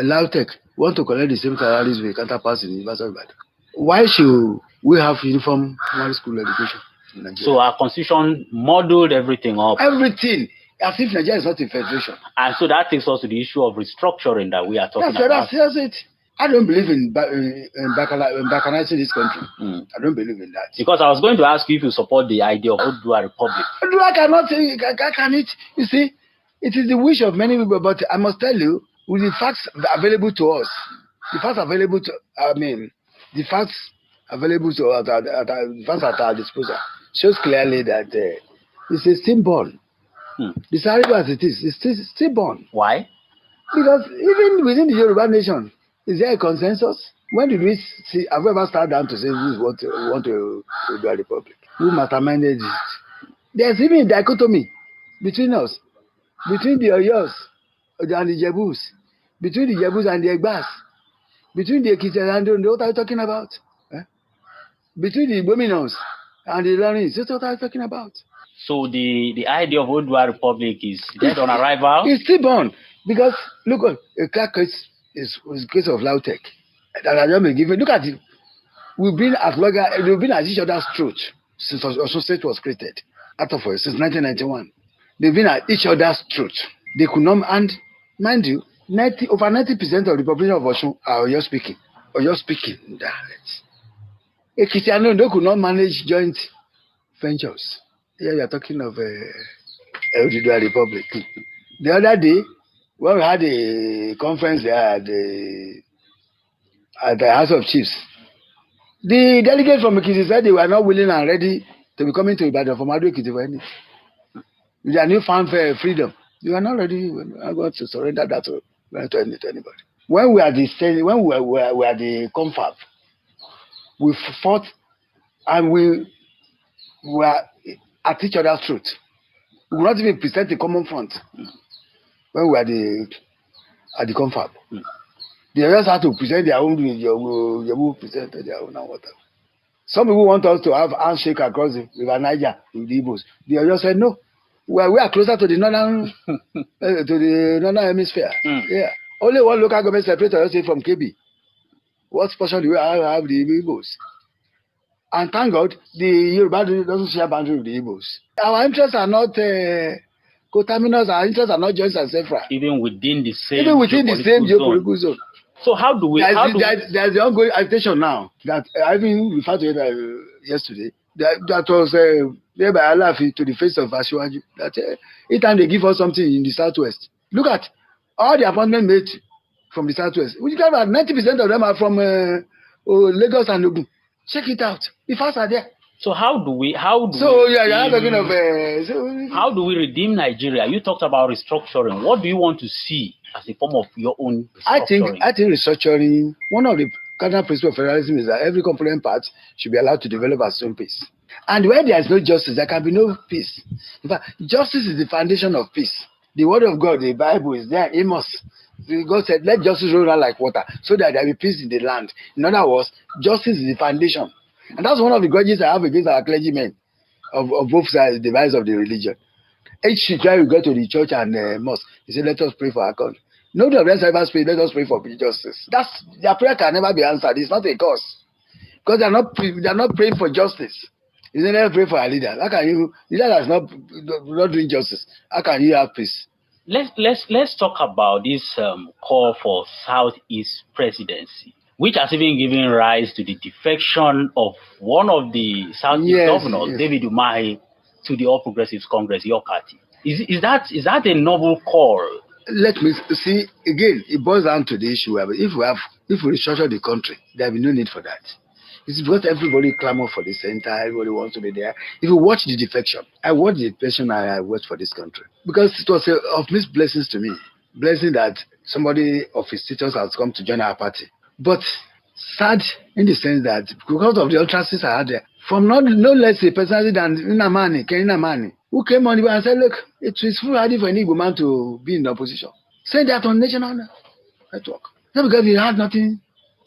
Lautech want to collect the same salaries with counterparts in the University of Ibadan? Why should we have uniform primary school education in Nigeria?
So our constitution modeled everything up.
Everything, as if Nigeria is not a federation.
And so that takes us to the issue of restructuring that we are talking about.
That's it. I don't believe in balkanizing this country. I don't believe in that.
Because I was going to ask you if you support the idea of Odua Republic.
Odua cannot say, can it? You see, it is the wish of many people, but I must tell you, with the facts available to us, the facts available at our disposal shows clearly that it's a stillborn. The scenario as it is, it's stillborn. Why? Because even within the Yoruba nation, is there a consensus? When did we see, have we ever started down to say we want to do a republic? Who masterminded it? There's even a dichotomy between us, between the Oyos and the Jebus, between the Jebus and the Egbas, between the Ekiti and the, what are you talking about? Between the Bominos and the Lorins, that's what are you talking about?
So the idea of Odua Republic is dead on arrival?
It's still born. Because, look, a clear case is a case of Lautech that I don't been given. Look at it. We've been at each other's throat since Osun State was created. Since 1991. They've been at each other's throat. They could not, and mind you, over 90% of the population of Osun are Oyo speaking dialects. Ekiti, they could not manage joint ventures. Here you are talking of Odua Republic. The other day, when we had a conference there at the House of Chiefs, the delegates from Ekiti said they were not willing and ready to be coming to Ibadan from Ado Ekiti for anything. With their newfound freedom, they were not ready. We are going to surrender that to anybody. When we are the confab, we fought and we were at each other's throat. We would not even present a common front. When we were at the confab, they just had to present their own. You presented their own and whatever. Some people want us to have handshake across the River Niger with the Igbos. They just said no. We are closer to the northern hemisphere. Yeah, only one local government separator from KB. What portion do we have the Igbos? And thank God, the Yoruba doesn't share boundary with the Igbos. Our interests are not coterminous. Our interests are not joint and separate.
Even within the same
geopolitical zone.
So how do we?
There's the ongoing agitation now that I even referred to it yesterday. That was made by Alafi to the face of Asiwaju. That each time they give us something in the southwest, look at all the appointments made from the southwest. We got about 90% of them are from Lagos and Ogun. Check it out. The facts are there.
So how do we
So yeah, you're not
redeem-
talking of
how do we redeem Nigeria? You talked about restructuring. What do you want to see as a form of your own restructuring?
I think restructuring, one of the cardinal principles of federalism is that every component part should be allowed to develop at its own pace. And where there is no justice, there can be no peace. In fact, justice is the foundation of peace. The word of God, the Bible is there, Amos. God said, let justice roll out like water so that there will be peace in the land. In other words, justice is the foundation. And that's one of the grudges I have against our clergymen of both sides, the divides of the religion. Each time you go to the church and mosque, you say, let us pray for our country. Nobody of them ever pray, let us pray for justice. Their prayer can never be answered. It's not a cause. Because they are not praying for justice. You never pray for a leader. How can you, leader that's not doing justice, how can you have peace?
Let's talk about this call for Southeast presidency, which has even given rise to the defection of one of the Southeast governors, David Umahi, to the All Progressives Congress, your party. Is that a noble call?
Let me see again. It boils down to the issue. If we restructure the country, there will be no need for that. It's because everybody clamor for the center, everybody wants to be there. If you watch the defection, I watched the defection I watched for this country. Because it was of mixed blessings to me. Blessing that somebody of his status has come to join our party. But sad in the sense that because of the utterances I had there, from no less a personality than Ken Inamani, who came on the and said, look, it is foolhardy for any woman to be in opposition. Saying that on national network. Not because he had nothing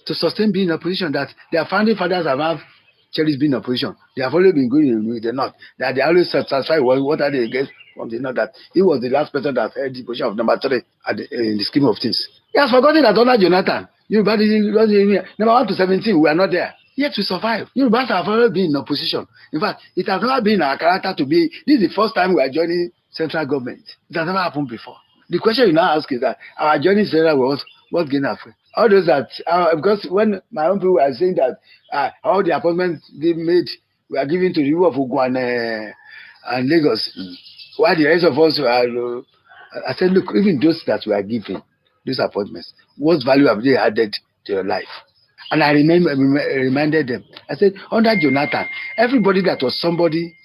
to sustain being in opposition, that their founding fathers have cherished being in opposition. They have always been going with the North. That they always satisfied what are they against from the North. That he was the last person that held the position of number 3 in the scheme of things. He has forgotten that under Jonathan, number 1 to 17, we are not there. Yet we survive. Yorubas have always been in opposition. In fact, it has never been our character to be. This is the first time we are joining central government. It has never happened before. The question you now ask is that our joining central was what gain our friend? All those that because when my own people were saying that all the appointments they made were given to the people of Ugwan and Lagos, while the rest of us were, I said, look, even those that were given those appointments, what value have they added to your life? And I reminded them. I said, under Jonathan, everybody that was somebody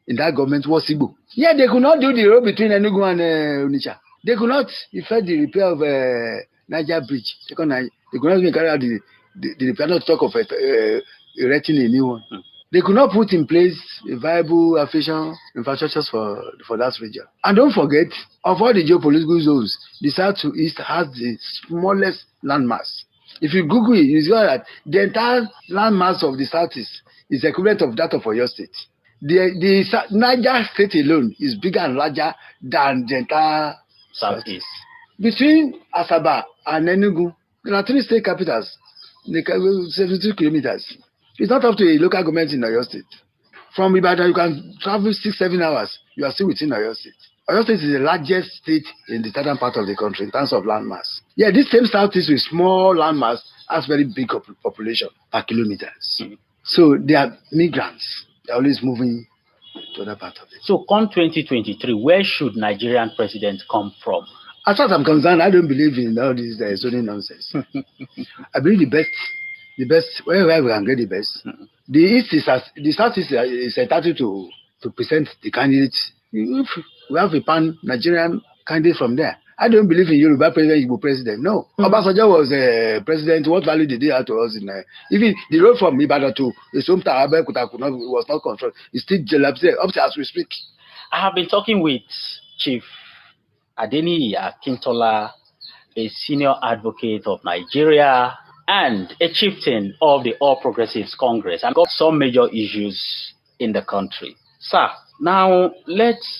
in that government was Igbo. Yeah, they could not do the road between Enugu and Onitsha. They could not effect the repair of Niger Bridge. They could not even carry out the repair, not talk of erecting a new one. They could not put in place a viable aviation infrastructures for that region. And don't forget, of all the geopolitical zones, the South to East has the smallest landmass. If you Google it, you see that the entire landmass of the Southeast is equivalent of that of Oyo State. The Niger State alone is bigger and larger than the entire Southeast. Between Asaba and Enugu, there are 3 state capitals, 72 kilometers. It's not up to a local government in Oyo State. From Ibadan, you can travel 6-7 hours. You are still within Oyo State. Oyo State is the largest state in the southern part of the country in terms of landmass. Yeah, this same Southeast with small landmass has very big population per kilometers. So they are migrants. They're always moving to other part of it.
So come 2023, where should Nigerian president come from?
As far as I'm concerned, I don't believe in all this zoning nonsense. I believe the best, wherever we can get the best. The Southeast is entitled to present the candidates. If we have a pan-Nigerian candidate from there, I don't believe in Yoruba president, Igbo president. No. Obasanjo was president. What value did he have to us? Even the road from Ibadan to his hometown, Abeokuta, was not controlled. It's still up as we speak.
I have been talking with Chief Adeniyi Akintola, a senior advocate of Nigeria and a chieftain of the All Progressives Congress, and got some major issues in the country. Sir, now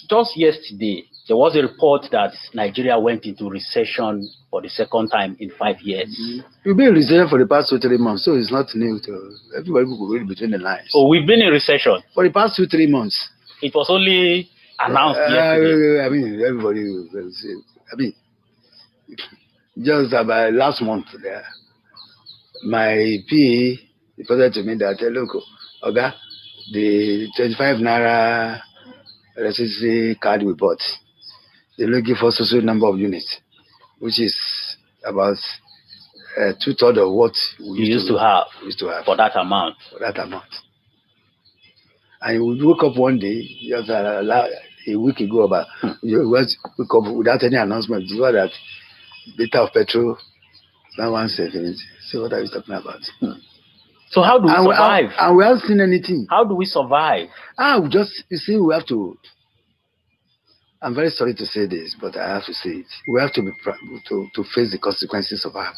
just yesterday, there was a report that Nigeria went into recession for the second time in 5 years.
We've been in recession for the past 2-3 months, so it's not new to everybody who read between the lines.
Oh, we've been in recession
for the past 2-3 months.
It was only announced yesterday.
I mean, everybody will say. I mean, just about last month, my PA reported to me that look, Oga, the 25 naira electricity card we bought, they will give us a certain number of units, which is about 2/3 of what we used to have
for that amount.
And we woke up one day, just a week ago, about you wake up without any announcement. You know that liter of petrol now 170. So what are you talking about?
So how do we survive?
And we haven't seen anything.
How do we survive?
We have to. I'm very sorry to say this, but I have to say it. We have to to face the consequences of our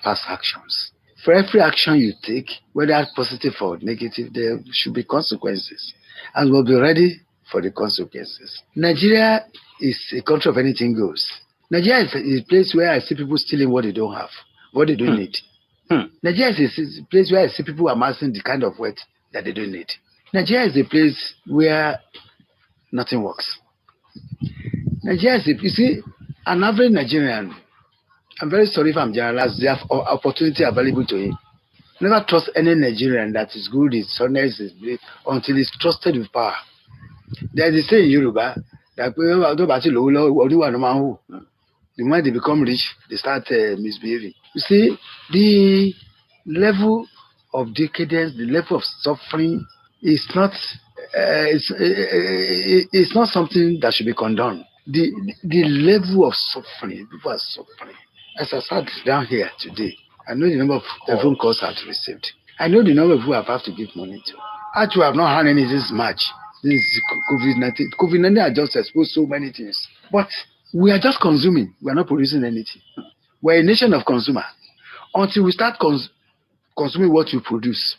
past actions. For every action you take, whether positive or negative, there should be consequences, and we'll be ready for the consequences. Nigeria is a country of anything goes. Nigeria is a place where I see people stealing what they don't have, what they don't need. Nigeria is a place where I see people amassing the kind of wealth that they don't need. Nigeria is a place where nothing works. Nigeria is you see, an average Nigerian, I'm very sorry if I'm generalized, they have opportunity available to him. Never trust any Nigerian that is good, is honest, is brave, until he's trusted with power. There's a saying in Yoruba that the moment they become rich, they start misbehaving. You see, the level of decadence, the level of suffering is not it's not something that should be condoned. The level of suffering, people are suffering. As I sat down here today, I know the number of phone calls I've received. I know the number of people I've have to give money to. Actually, I've not had any this much. This is COVID-19. COVID-19 has just exposed so many things. But we are just consuming. We are not producing anything. We're a nation of consumer. Until we start consuming what we produce.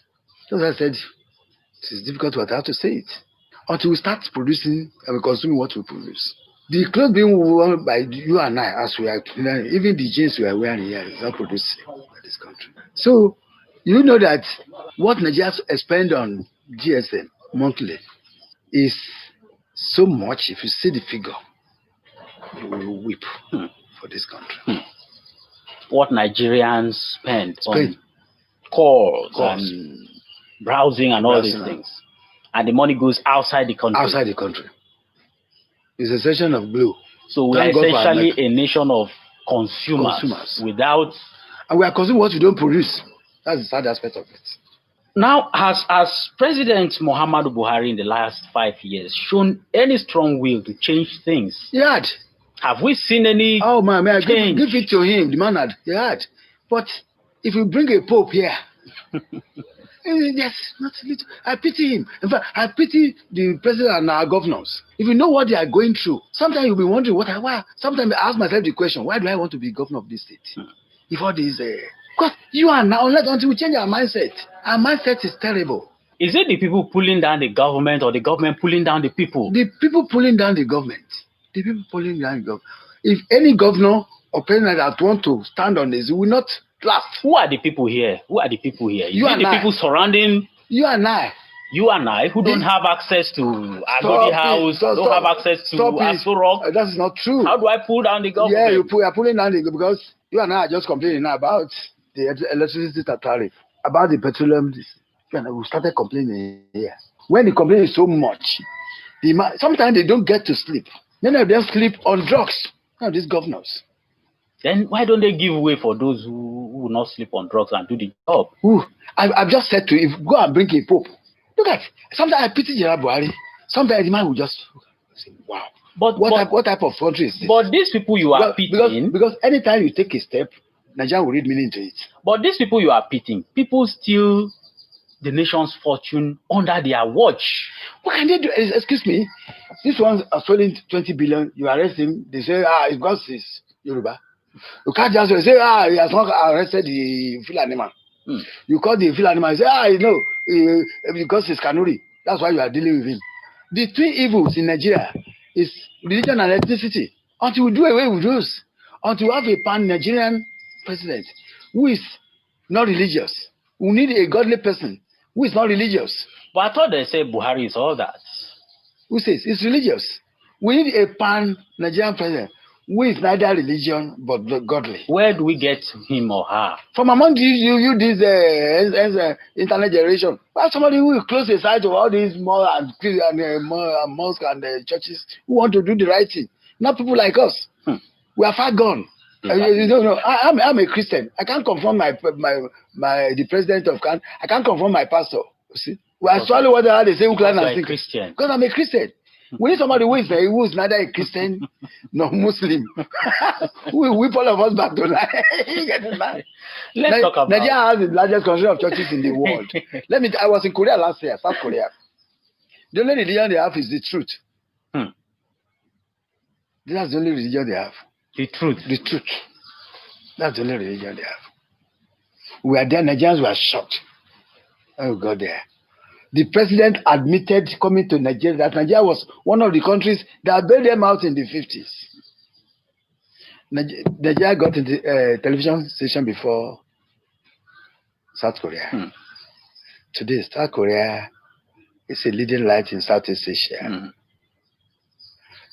As I said, it is difficult, but I have to say it. Until we start producing and consuming what we produce. The clothes being worn by you and I, as we are, even the jeans we are wearing here, is not produced by this country. So, you know that what Nigeria spend on GSM monthly is so much. If you see the figure, you will weep for this country.
What Nigerians spend on calls and browsing and all these things. And the money goes outside the country.
Outside the country. It's a section of blue.
So we are essentially a nation of consumers. Without...
And we are consuming what we don't produce. That's the sad aspect of it.
Now, has President Muhammadu Buhari in the last 5 years shown any strong will to change things?
He had.
Have we seen any change?
Give it to him. The man had. He had. But if you bring a pope here, yes, not little. I pity him. In fact, I pity the president and our governors. If you know what they are going through, sometimes you'll be wondering why. Sometimes I ask myself the question, why do I want to be governor of this state? If all this, because you are now, until we change our mindset is terrible.
Is it the people pulling down the government or the government pulling down the people?
The people pulling down the government. The people pulling down the government. If any governor or president that want to stand on this, will not last.
Who are the people here? Is it the people surrounding
you and I?
You and I, who don't have access to Agodi House, don't have access to Aso Rock.
That is not true.
How do I pull down the government?
Yeah, you are pulling down the government because you and I are just complaining now about the electricity tariff, about the petroleum. We started complaining here. When the complaint is so much, sometimes they don't get to sleep. Many of them sleep on drugs. These governors.
Then why don't they give way for those who will not sleep on drugs and do the job?
I've just said to you, go and bring a pope. Look at, sometimes I pity General Buhari. Sometimes the man will just say, wow. But what type of country is this?
But these people you are pitying...
Because anytime you take a step, Nigeria will read meaning to it.
But these people you are pitying, people steal the nation's fortune under their watch.
What can they do? Excuse me. This one are stolen 20 billion. You arrest him. They say, it's because it's Yoruba. You can't just say, he has not arrested the Fulani man. You call the Fulani man, say, because it's Kanuri. That's why you are dealing with him. The two evils in Nigeria is religion and ethnicity. Until we do away with those, until we have a pan-Nigerian president who is not religious, we need a godly person who is not religious.
But I thought they said Buhari is all that.
Who says it's religious? We need a pan-Nigerian president who is neither religion but godly.
Where do we get him or her?
From among this internet generation. Well, somebody who is close aside to all these mosques and churches who want to do the right thing. Not people like us. We are far gone. I'm a Christian. I can't confront the president of Khan. I can't confront my pastor. You see, we are swallowing what they say.
Because you're a Christian.
Because I'm a Christian. We need somebody who is neither a Christian nor Muslim. We whip all of us back to life.
Let's talk about
Nigeria has the largest concentration of churches in the world. I was in Korea last year, South Korea. The only religion they have is the truth. That's the only religion they have.
The truth.
The truth. That's the only religion they have. We are there, Nigerians were shocked. Oh, God, there. The president admitted coming to Nigeria that Nigeria was one of the countries that bailed them out in the 50s. Nigeria got into television station before South Korea. Today, South Korea is a leading light in Southeast Asia.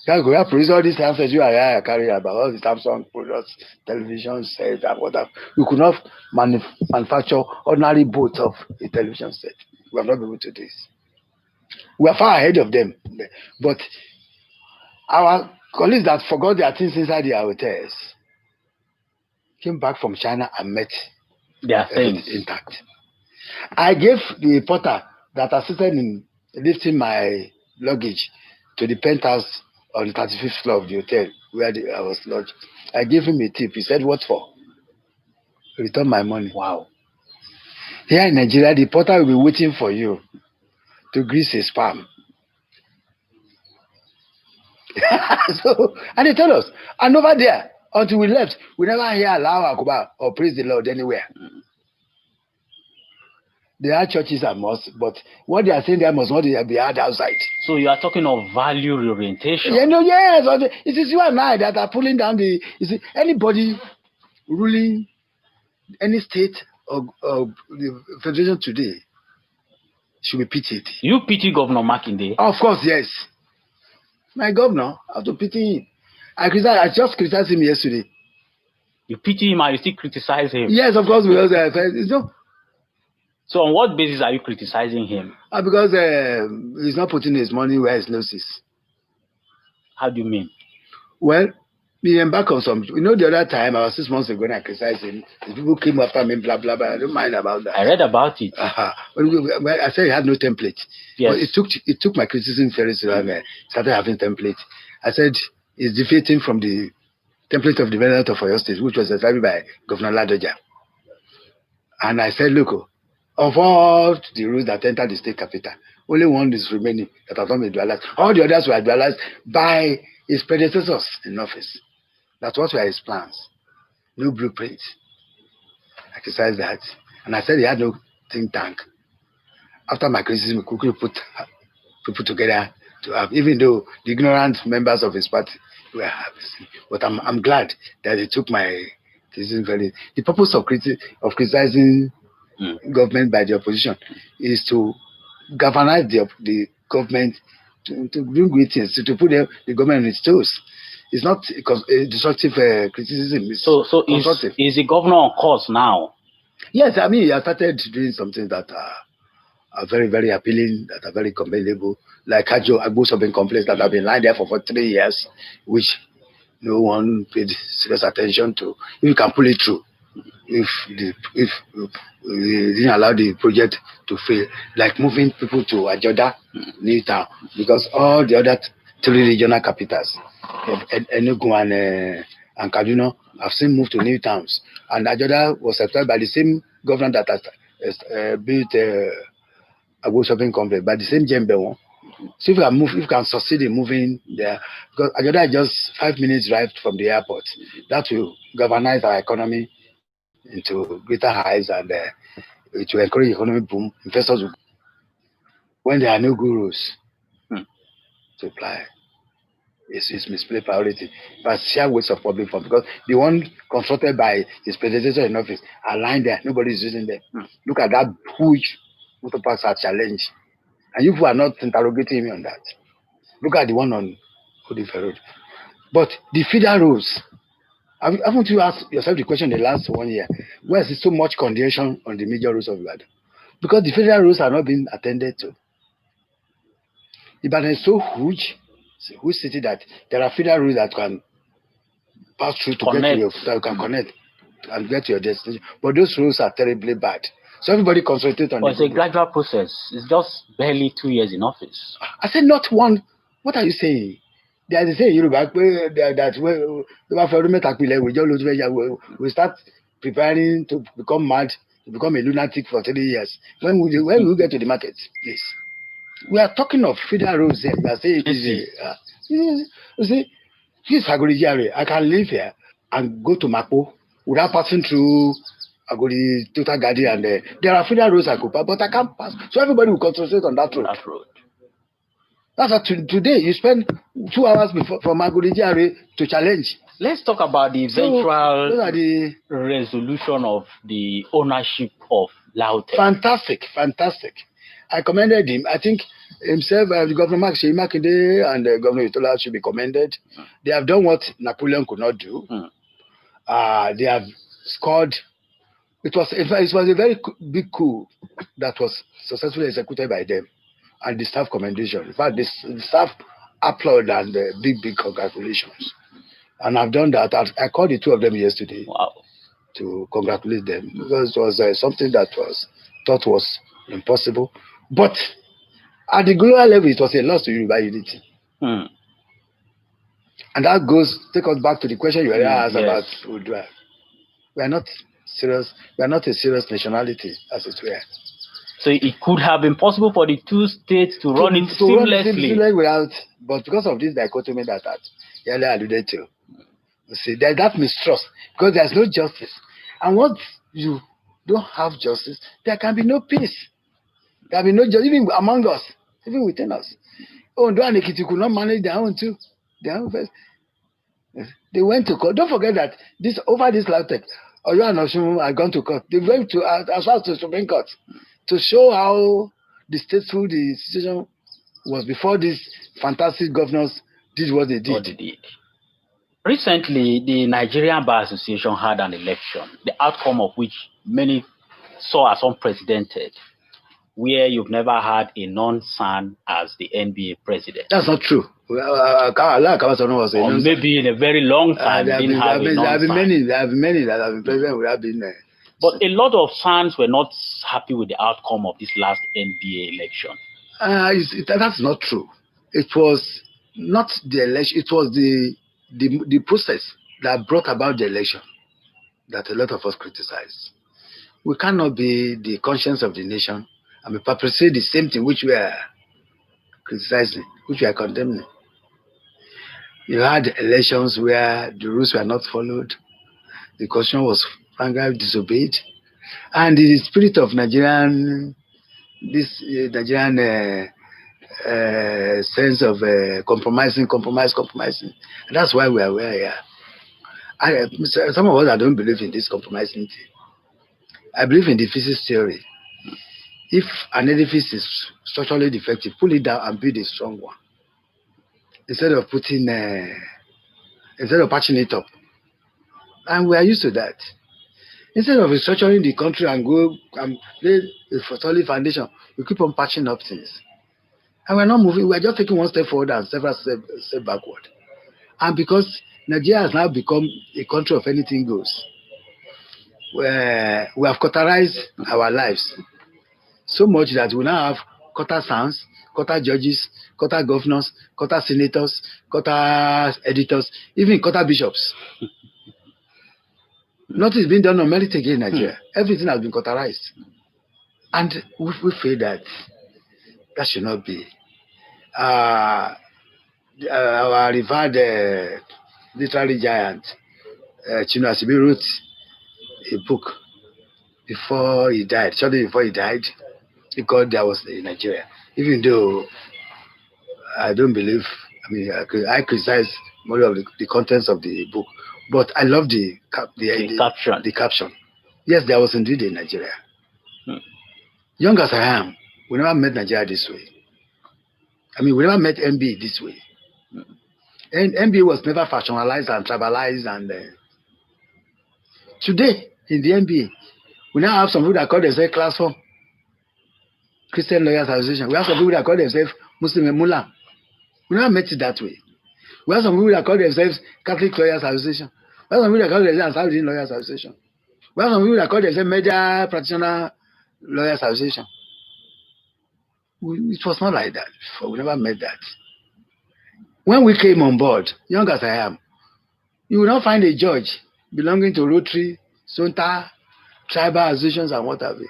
South Korea produces all these handsets you are carrying about, all the Samsung products, television sets, and whatever. You could not manufacture ordinary boats of a television set. We have not been able to do this. We are far ahead of them. But our colleagues that forgot their things inside their hotels came back from China and met
their things
intact. I gave the porter that assisted in lifting my luggage to the penthouse on the 35th floor of the hotel where I was lodged. I gave him a tip. He said, "What for?" Return my money.
Wow.
Here in Nigeria, the porter will be waiting for you to grease his palm. And they told us, and over there, until we left, we never hear Allahu Akbar or praise the Lord anywhere. There are churches and mosques, but what they are saying there must not be heard outside.
So you are talking of value orientation.
Yes. It is you and I that are pulling down you see, anybody ruling any state or the federation today should be pitied.
You pity Governor Makinde?
Of course, yes. My governor, I have to pity him. I just criticized him yesterday.
You pity him and you still criticize him?
Yes, of course, because
so on what basis are you criticizing him?
Because he's not putting his money where his nose is.
How do you mean?
Well, we embarked on some. The other time, I was 6 months ago and I criticized him. The people came after me, blah, blah, blah. I don't mind about that.
I read about it.
Well, I said he had no template.
Yes.
But it took my criticism very seriously. Started having template. I said it's defeating from the template of development of Oyo State, which was established by Governor Ladoja. And I said, look, of all the rules that entered the state capital, only one is remaining that has not been dualized. All the others were dualized by his predecessors in office. That was were his plans. No blueprint. I criticized that. And I said he had no think tank. After my criticism, we quickly put people together to have, even though the ignorant members of his party were happy. But I'm glad that they took my criticism very. The purpose of criticizing government by the opposition is to galvanize the government to bring great things, to put the government on its toes. It's not a destructive criticism. It's
so is the governor on course now?
Yes, I mean, he has started doing something that are very, very appealing, that are very commendable, like Agbo shopping complex that have been lying there for 3 years, which no one paid serious attention to. If you can pull it through, if we didn't allow the project to fail, like moving people to Ajoda, New Town, because all the other 3 regional capitals, Enugu and Kaduna, have seen move to new towns. And Ajoda was established by the same governor that has built Agbo shopping complex, by the same Jembe one. So if you can succeed in moving there, because Ajoda is just 5 minutes drive from the airport, that will galvanize our economy into greater heights, and it will encourage economic boom. Investors will, when there are no gurus to apply, it's misplaced priority. But share waste of public funds, because the one constructed by his predecessor in office are lying there. Nobody is using them. Look at that huge motor parks are challenged, and you are not interrogating me on that. Look at the one on Odife Road. But the feeder roads, haven't you asked yourself the question in the last 1 year? Where is so much congestion on the major roads of Ibadan? Because the federal roads are not being attended to. Ibadan is so huge, it's a huge city, that there are federal roads that can pass through to get to your, that you can connect and get to your destination. But those roads are terribly bad. So everybody concentrate on
But
the
it's a
good.
gradual process. It's just barely 2 years in office.
I said not one. What are you saying? They are saying Yoruba that we start preparing to become mad, to become a lunatic for 3 years. When will we get to the market, please? We are talking of federal roads here. We are saying it is you see, this Agodi area. I can live here and go to Mapo without passing through Agodi Total Garden, and there are federal roads I could pass, but I can't pass. So everybody will concentrate on that road. That's what today you spend 2 hours before from Agodi area to challenge.
Let's talk about the eventual
those are the
resolution of the ownership of Lautech.
Fantastic. I commended him. I think himself, the Governor Mark Makinde and Governor Itola should be commended. They have done what Napoleon could not do. They have scored. It was a very big coup that was successfully executed by them, and the staff commendation. In fact, the staff applaud and big congratulations. And I've done that. I called the two of them yesterday.
Wow.
To congratulate them, because it was something that was thought was impossible. But at the global level, it was a loss to Yoruba unity. And that take us back to the question you asked about Udua. We are not serious. We are not a serious nationality, as it were.
So it could have been possible for the two states to run it seamlessly.
Without, but because of this dichotomy that I earlier alluded to, you see, there's that mistrust, because there's no justice. And once you don't have justice, there can be no peace. There can be no justice, even among us, even within us. Ondo and Ekiti could not manage their own too. Their own first. They went to court. Don't forget that over this Lautech, Oyo and Osun had gone to court. They went to as far as the Supreme Court to show how distasteful the situation was before these fantastic governors did what they did.
Recently, the Nigerian Bar Association had an election, the outcome of which many saw as unprecedented, where you've never had a non-SAN as the NBA president.
That's not true.
Or maybe in a very long time,
there have been many that have been president without being there.
But a lot of SANs were not happy with the outcome of this last NBA election.
That's not true. It was not the election. It was the process that brought about the election that a lot of us criticized. We cannot be the conscience of the nation and be perpetrating the same thing which we are criticizing, which we are condemning. You had elections where the rules were not followed, the constitution was frankly disobeyed, and the spirit of Nigerian sense of compromising. And that's why we are where we are. Some of us, I don't believe in this compromising thing. I believe in the physics theory. If an edifice is structurally defective, pull it down and build a strong one. Instead of patching it up. And we are used to that. Instead of restructuring the country and go and lay a solid foundation, we keep on patching up things. And we're not moving, we're just taking one step forward and several steps backward. And because Nigeria has now become a country of anything goes, where we have cauterized our lives so much that we now have quarter SANs, quarter judges, quarter governors, quarter senators, quarter editors, even quarter bishops. Nothing is being done on merit again in Nigeria. Everything has been cauterized. And we feel that should not be. Our revered literary giant, Nsabe, wrote a book before he died. Shortly before he died, he called There Was in Nigeria. Even though I don't believe, I criticize more of the contents of the book, but I love the caption. Yes, there was indeed in Nigeria. Young as I am, we never met Nigeria this way. We never met NBA this way. And NBA was never factionalized and tribalized. And today, in the NBA, we now have some people that call themselves Class 4, Christian Lawyers Association. We have some people that call themselves Muslim Mullah. We never met it that way. We have some people that call themselves Catholic Lawyers Association. We have some people that call themselves Saudi Lawyers Association. We have some people that call themselves Media Practitioner Lawyers Association. It was not like that before. We never met that. When we came on board, young as I am, you will not find a judge belonging to Rotary, Sonta, tribal associations, and what have you.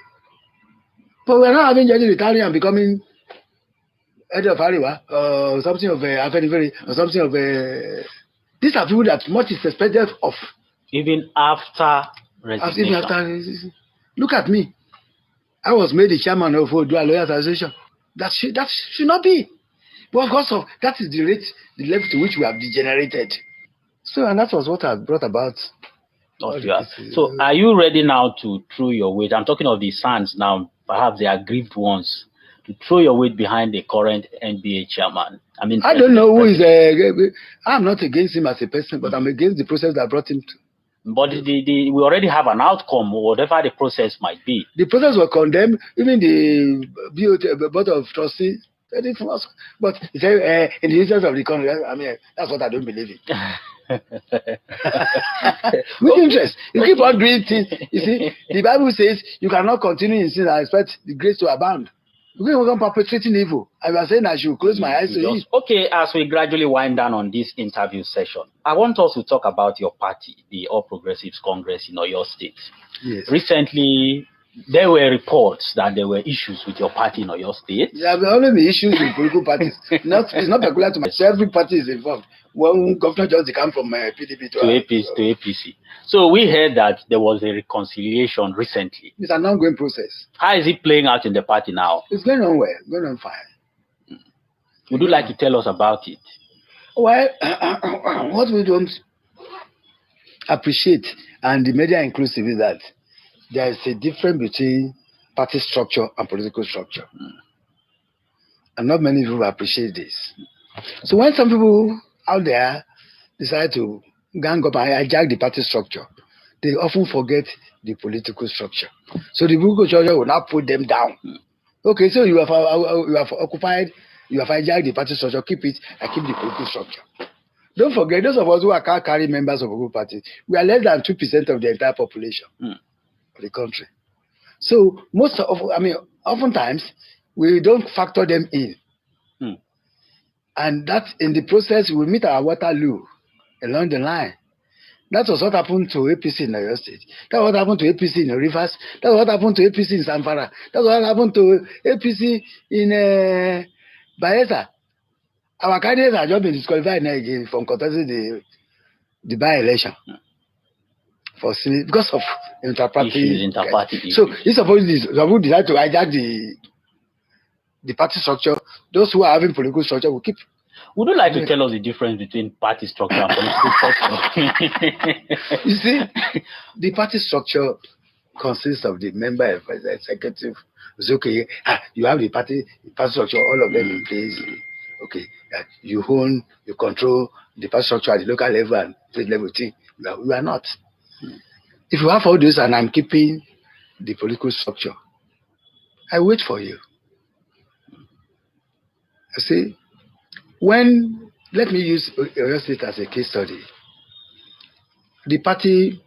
But we're not having judges retiring and becoming head of Ariwa or something of Afenifere or something of these are people that much is expected of.
Even after resignation.
Look at me. I was made the chairman of Odua Lawyers Association. That should not be. But because of that is the rate, the level to which we have degenerated. So, and that was what I brought about.
So, are you ready now to throw your weight? I'm talking of the sons now, perhaps the aggrieved ones, to throw your weight behind the current NBA chairman. I mean,
I don't know who is. I'm not against him as a person, but I'm against the process that brought him to.
But we already have an outcome, whatever the process might be.
The process was condemned. Even the Board of Trustees said it was. But he said, in the interest of the country, I mean, that's what I don't believe in. With interest, you keep on doing things. You see, the Bible says you cannot continue in sin and expect the grace to abound. You keep on perpetrating evil. I was saying I should close my eyes to it.
Okay, as we gradually wind down on this interview session, I want us to talk about your party, the All Progressives Congress in Oyo State.
Yes.
Recently, there were reports that there were issues with your party in Oyo State.
There have always been issues with political parties. It's not peculiar to myself. Every party is involved. One governor just come from PDP to
APC. So we heard that there was a reconciliation recently.
It's an ongoing process.
How is it playing out in the party now?
It's going on well, going on fine.
Would you like to tell us about it?
Well, what we don't appreciate, and the media inclusive, is that there is a difference between party structure and political structure. And not many people appreciate this. So when some people out there decide to gang up and hijack the party structure, they often forget the political structure. So the political structure will not put them down. Okay, so you have occupied, you have hijacked the party structure, keep it and keep the political structure. Don't forget, those of us who are carry members of a political party, we are less than 2% of the entire population of the country. So oftentimes we don't factor them in. And that in the process, we meet our Waterloo along the line. That was what happened to APC in Oyo State. That's what happened to APC in Rivers. That's what happened to APC in Zamfara. That's what happened to APC in Bayelsa. Our candidates have just been disqualified again from contesting the by-election because of interparty issues. So it's supposed to decide to hijack the party structure. Those who are having political structure will keep.
Would you like to tell us the difference between party structure and political structure?
You see, the party structure consists of the member of the executive. It's okay. You have the party structure, all of them in place. Okay, you own, you control the party structure at the local level and state level. We are not. If you have all this and I'm keeping the political structure, I wait for you. You see, let me use Oyo State as a case study. The party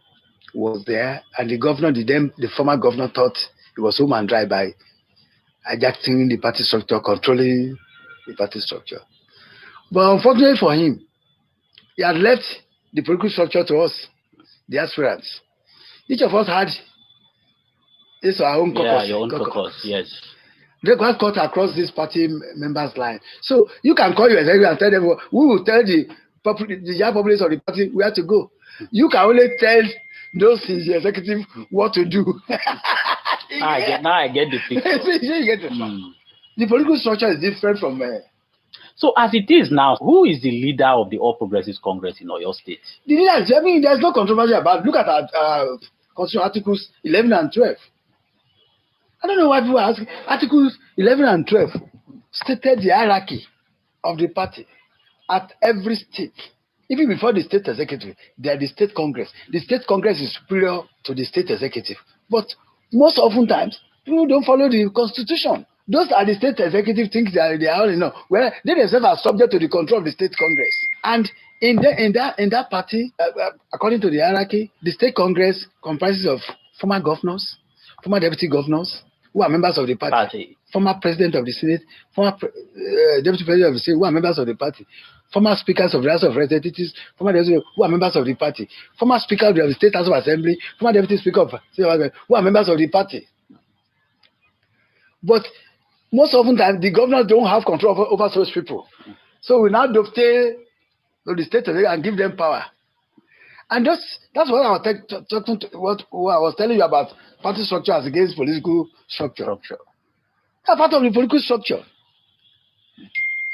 was there, and the governor, the former governor, thought it was home and dry by hijacking the party structure, controlling the party structure. But unfortunately for him, he had left the political structure to us, the aspirants. Each of us had our own caucus.
Yeah, your own caucus, yes.
They got cut across this party members' line. So you can call your executive and tell them, we will tell the young populace of the party where to go. You can only tell those in the executive what to do.
Now I get the picture.
The political structure is different from.
So as it is now, who is the leader of the All Progressives Congress in Oyo State?
The leader, there's no controversy about it. Look at our Constitution Articles 11 and 12. I don't know why people ask. Articles 11 and 12 stated the hierarchy of the party at every state. Even before the state executive, they are the state congress. The state congress is superior to the state executive. But most often times, people don't follow the constitution. Those are the state executive think they are all enough. Well, they themselves are subject to the control of the state congress. And in that party, according to the hierarchy, the state congress comprises of former governors, former deputy governors, who are members of the party. Former president of the Senate, former deputy president of the Senate, who are members of the party. Former speakers of the House of Representatives, former deputy who are members of the party. Former speaker of the State House of Assembly, former deputy speaker of State House of Assembly, who are members of the party. But most often time, the governors don't have control over such people. So we now dovetail to the state and give them power. And that's what I was talking to, what I was telling you about party structure as against political structure. That's part of the political structure.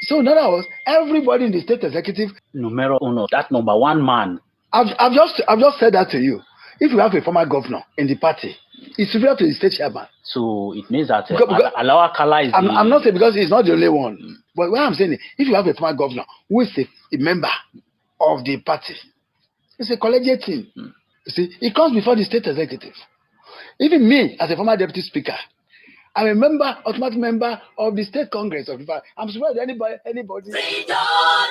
So in other words, everybody in the state executive,
numero uno, that number one man.
I've just said that to you. If you have a former governor in the party, it's superior to the state chairman.
So it means that Alawa Kala is.
I'm not saying because he's not the only one. But what I'm saying is, if you have a former governor who is a member of the party, it's a collegiate thing. You see, it comes before the state executive. Even me, as a former deputy speaker, I'm a member, automatic member of the state congress of the party. I'm surprised anybody.
Freedom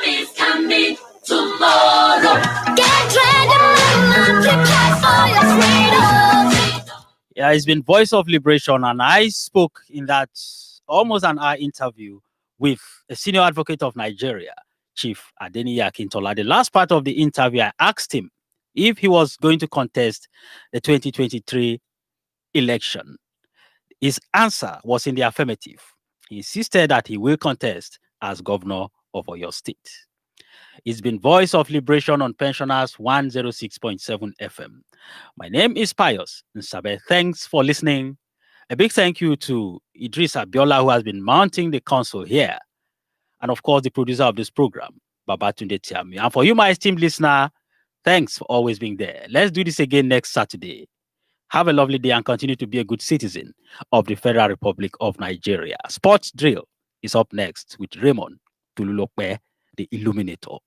is coming tomorrow. Get ready, prepare for your freedom.
Yeah, it's been Voice of Liberation, and I spoke in that almost an hour interview with a senior advocate of Nigeria, Chief Adeniyi Akintola. The last part of the interview, I asked him if he was going to contest the 2023 election. His answer was in the affirmative. He insisted that he will contest as governor of Oyo State. It's been Voice of Liberation on Pensioners 106.7 FM. My name is Pius Nsabe. Thanks for listening. A big thank you to Idris Abiola, who has been mounting the console here. And of course, the producer of this program, Babatunde Tiami. And for you, my esteemed listener, thanks for always being there. Let's do this again next Saturday. Have a lovely day and continue to be a good citizen of the Federal Republic of Nigeria. Sports Drill is up next with Raymond Tululokwe, the Illuminator.